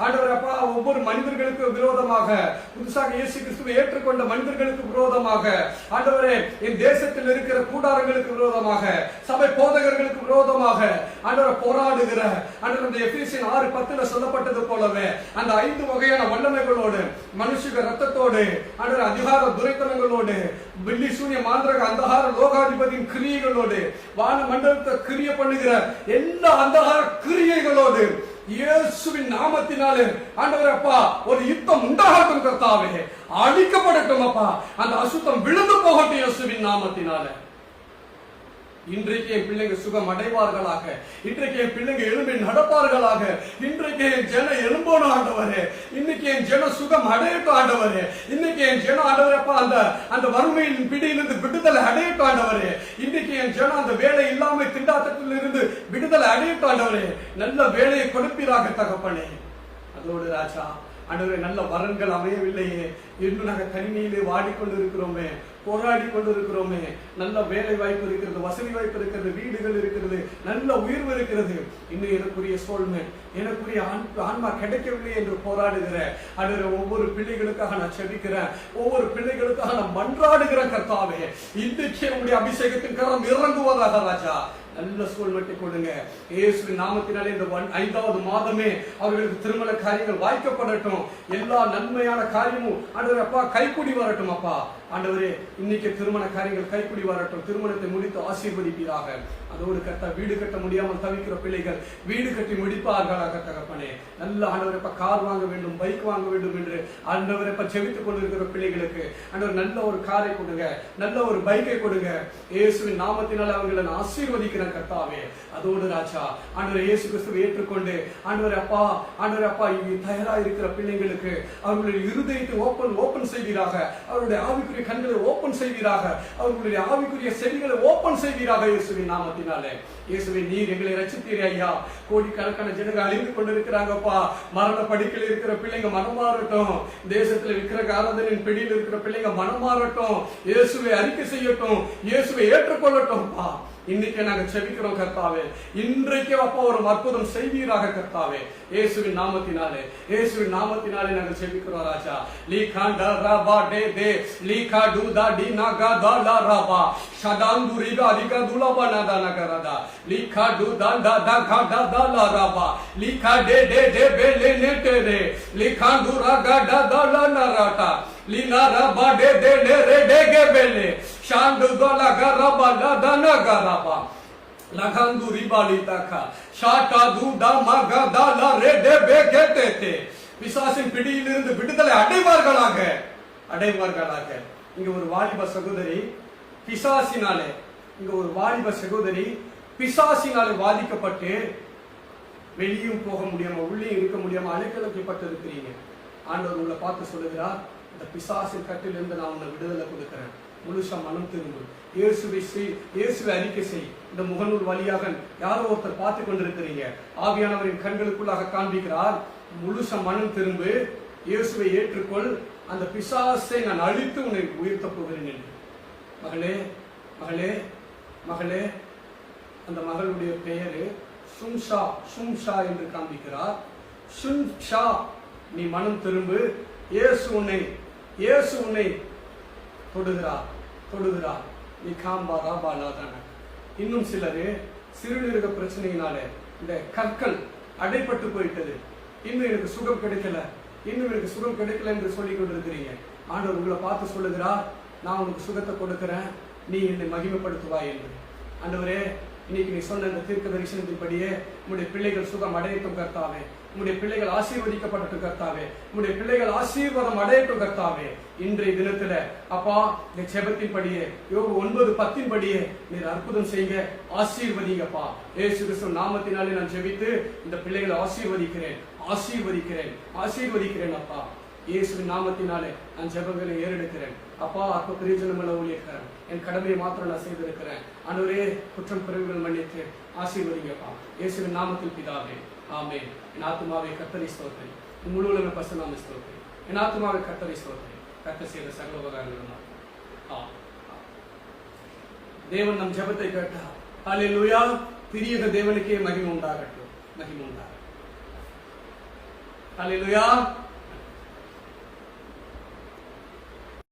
ஆண்டவர் அப்பா, ஒவ்வொரு மனிதர்களுக்கு விரோதமாக, புதுசாக இயேசு கிறிஸ்துவை ஏற்றுக்கொண்ட மனிதர்களுக்கு விரோதமாக ஆண்டவரே, என் தேசத்தில் இருக்கிற கூடாரங்களுக்கு விரோதமாக, சபை போதகர்களுக்கு விரோதமாக ஆண்டவர் போராடுகிற ஆண்டவர் இந்த எபேசியர் 6:10 சொல்லப்பட்டது போலவே அந்த 5 வகையான வல்லமைகளோடு, மனுஷக ரத்தத்தோடு, ஆண்டவர் அதிகார துரைத்தனங்களோடு, பில்லி சூனிய மாந்திரக அந்தகார லோகாதிபதியின் கிரியைகளோடு, வான மண்டலத்தை கிரிய பண்ணுகிற எல்லா அந்தகார கிரியைகளோடு இயேசுவின் நாமத்தினாலே ஆண்டவரே அப்பா ஒரு யுத்தம் உண்டாகட்டும் கர்த்தாவே. அழிக்கப்படட்டும் அப்பா. அந்த அசுத்தம் விழுந்து போகட்டும் இயேசுவின் நாமத்தினாலே. இன்றைக்கு என் பிள்ளைங்க சுகம் அடைவார்களாக, இன்றைக்கு என் பிள்ளைங்க எழும்பி நடப்பார்களாக, இன்றைக்கு என் ஜன எழும்போன ஆண்டவரே, இன்னைக்கு என் ஜன சுகம் அடையட்டும் ஆண்டவரே, இன்னைக்கு என் ஜன ஆண்டவரப்பா அந்த வறுமையின் பிடியிலிருந்து விடுதலை அடையட்டும் ஆண்டவரே, இன்னைக்கு என் ஜனம் அந்த வேலை இல்லாம திண்டாட்டத்தில் இருந்து விடுதலை அடையட்டும் ஆண்டவரே, நல்ல வேலையை கொடுப்பீராக தகப்பனே. அதோடு ராஜா ஆண்டவரே, நல்ல வரன்கள் அமையவில்லையே, இன்னும் நாங்கள் தனிமையிலே வாடிக்கொண்டு இருக்கிறோமே, போராடி கொண்டு இருக்கிறோமே, நல்ல வேலை வாய்ப்பு இருக்கிறது, வசதி வாய்ப்பு இருக்கிறது, வீடுகள் இருக்கிறது, நல்ல உயர்வு இருக்கிறது, இன்னும் எனக்குரிய சோல்மேன், எனக்குரிய ஆன்மா கிடைக்கவில்லை என்று போராடுகிற ஆண்டவரே, ஒவ்வொரு பிள்ளைகளுக்காக நான் செபிக்கிறேன், ஒவ்வொரு பிள்ளைகளுக்காக நான் மன்றாடுகிறேன் கர்த்தாவே. இன்றைக்கு உங்களுடைய அபிஷேகத்தின் கரம் இறங்குவதாக ராஜா. நல்ல சூழ்நிலை கொடுங்க இயேசுவின் நாமத்தினாலே. இந்த 5வது மாதமே அவர்களுக்கு திருமண காரியங்கள் வாய்க்கப்படட்டும், எல்லா நன்மையான காரியமும் ஆண்டவரே அப்பா கைக்கூடி வரட்டும் அப்பா. ஆண்டவரே, இன்னைக்கு திருமண காரியங்கள் கைக்கூடி வரட்டும், திருமணத்தை முடித்து ஆசீர்வதிப்பீராக. அதோடு கட்ட வீடு கட்ட முடியாமல் தவிக்கிற பிள்ளைகள் வீடு கட்டி முடிப்பார்களாக தகப்பனே. நல்ல ஆண்டவரப்பா கார் வாங்க வேண்டும், பைக் வாங்க வேண்டும் என்று ஆண்டவரப்பா செவித்துக் கொண்டிருக்கிற பிள்ளைகளுக்கு ஆண்டவர் நல்ல ஒரு காரை கொடுங்க, நல்ல ஒரு பைக்கை கொடுங்க. இயேசுவின் நாமத்தினால் அவர்களை நான் ஆசீர்வதிக்கிறேன் கர்த்தாவே. அதோடு ராஜா ஆண்டவரே, இயேசு கிறிஸ்துவை ஏற்றுக்கொண்டு ஆண்டவரே அப்பா தயாரா இருக்கிற பிள்ளைங்களுக்கு அவர்களுடைய இருதயத்தை ஓபன் செய்வீராக, அவருடைய ஆவிக்குரிய கண்களை ஓபன் செய்வீராக, அவர்களுடைய ஆவிக்குரிய செவிகளை ஓபன் செய்வீராக இயேசுவின் நாமத்தினாலே. இயேசுவே, நீர் எங்களை ரட்சித்தீரே ஐயா. கோடிக்கணக்கான ஜனங்கள் அழிந்து கொண்டிருக்கிறாங்கப்பா. மரண படிக்கையில் இருக்கிற பிள்ளைங்க மனம் மாறட்டும், தேசத்தில் இருக்கிற ஆராதனையின் பிடியில் இருக்கிற பிள்ளைங்க மனம் மாறட்டும், இயேசுவை அறிக்கை செய்யட்டும், இயேசுவை ஏற்றுக்கொள்ளட்டும்பா. இன்னைக்கு நாங்கள் செபிக்கிறோம் கர்த்தாவே, இன்றைக்கு அப்பா ஒரு அற்புதம் செய்வீராக கர்த்தாவே, இயேசுவின் நாமத்தினாலே, இயேசுவின் நாமத்தினாலே நாங்கள் செபிக்கிறோம் ராஜா. லீகாண்டா ரபா டே தே லீகா டுதா டி நாகா தாலா ரபா ஷடாந்துரிகா அதிகா துலபா நாதா நகரதா லீகா டுதா டா டா கா டா தாலா ரபா லீகா டே டே டே பெலே நெட்டே ரே லீகாந்துரா கா டா தாலா நராட்டா லீனா ரபா டே டே டே ரே டே கே பெலே ஷாண்டு தோலா கரபா லதனா கரபா லகந்து ரிபாலிதகா ஷாட்டா துடா மகதா ல ரெடே பெகெதே. பிசாசின் பிடியிலிருந்து விடுதலை அடைவார்களாக. இங்க ஒரு வாலிப சகோதரி பிசாசினாலே வாதிக்கப்பட்டு வெளியும் போக முடியாம உள்ளேயும் இருக்க முடியாம அழைக்கப்பட்டு இருக்கிறீங்க. ஆண்டவர் உங்களை பார்த்து சொல்லுகிறார், இந்த பிசாசின் கட்டிலிருந்து நான் உன்னை விடுதலை கொடுக்கிறேன், முழுசா மனம் திரும்பு, இயேசுவை அறிக்கை செய். இந்த முகநூல் வழியாக யாரோ ஒருத்தர் பார்த்து கொண்டிருக்கிறீங்க, ஆவியானவரின் கண்களுக்குள்ளாக காண்பிக்கிறார், முழுசா மனம் திரும்பு, இயேசுவை ஏற்றுக்கொள், அந்த பிசாசை நான் அழித்து உன்னை உயர்த்த போகிறேன் என்று. மகளே மகளே மகளே, அந்த மகளுடைய பெயரு சும்ஷா என்று காண்பிக்கிறார். சும்ஷா, நீ மனம் திரும்பு, இயேசு உன்னை தொடுகிறார். நீ காம்பா ராபா லாதான. இன்னும் சிலரு சிறுநீரக பிரச்சனையினால இந்த கற்கள் அடைப்பட்டு போயிட்டது, இன்னும் எனக்கு சுகம் கிடைக்கல என்று சொல்லிக் கொண்டிருக்கிறீங்க. ஆண்டவர் உங்களை பார்த்து சொல்லுகிறார், நான் உனக்கு சுகத்தை கொடுக்கிறேன், நீ என்னை மகிமைப்படுத்துவாய் என்று. ஆண்டவரே, இன்னைக்கு நீ சொன்ன இந்த தீர்க்க தரிசனத்தின்படியே உங்களுடைய பிள்ளைகள் சுகம் அடையட்டும் கர்த்தாவே, உங்களுடைய பிள்ளைகள் ஆசீர்வதிக்கப்படட்டும் கர்த்தாவே, உங்களுடைய பிள்ளைகள் ஆசீர்வாதம் அடையட்டும் கர்த்தாவே. இன்றைய தினத்துல அப்பா இந்த செபத்தின்படியே யோபு 9:10 படியே நீர் அற்புதம் செய்யுங்க, ஆசீர்வதிங்கப்பா. இயேசு கிறிஸ்து நாமத்தினாலே நான் ஜெபித்து இந்த பிள்ளைகளை ஆசீர்வதிக்கிறேன் அப்பா. இயேசுவின் நாமத்தினாலே நான் ஜெபங்களை ஏறெடுக்கிறேன் அப்பா. அப்ப பிரயோஜனமுள்ள ஊழியக்காரன், என் கடமையை மாத்திரம் நான் செய்திருக்கிறேன். ஆண்டவரே, குற்றம் குறைவுகள் மன்னித்து ஆசீர்வதிங்கப்பா. இயேசுவின் நாமத்தில் பிதாவே, ஆமென். என் ஆத்துமாவை கர்த்தரை ஸ்தோத்திரி, முழு உலக பரிசுநாமத்தை ஸ்தோத்திரி. என் ஆத்துமாவை கர்த்தரை ஸ்தோத்திரி, கர்த்தர் செய்த சகல உபகாரங்களும். தேவன் நம் ஜெபத்தை கேட்டார். ஹல்லேலூயா. திரியக தேவனுக்கே மகிமை உண்டாகட்டும். ஹல்லேலூயா.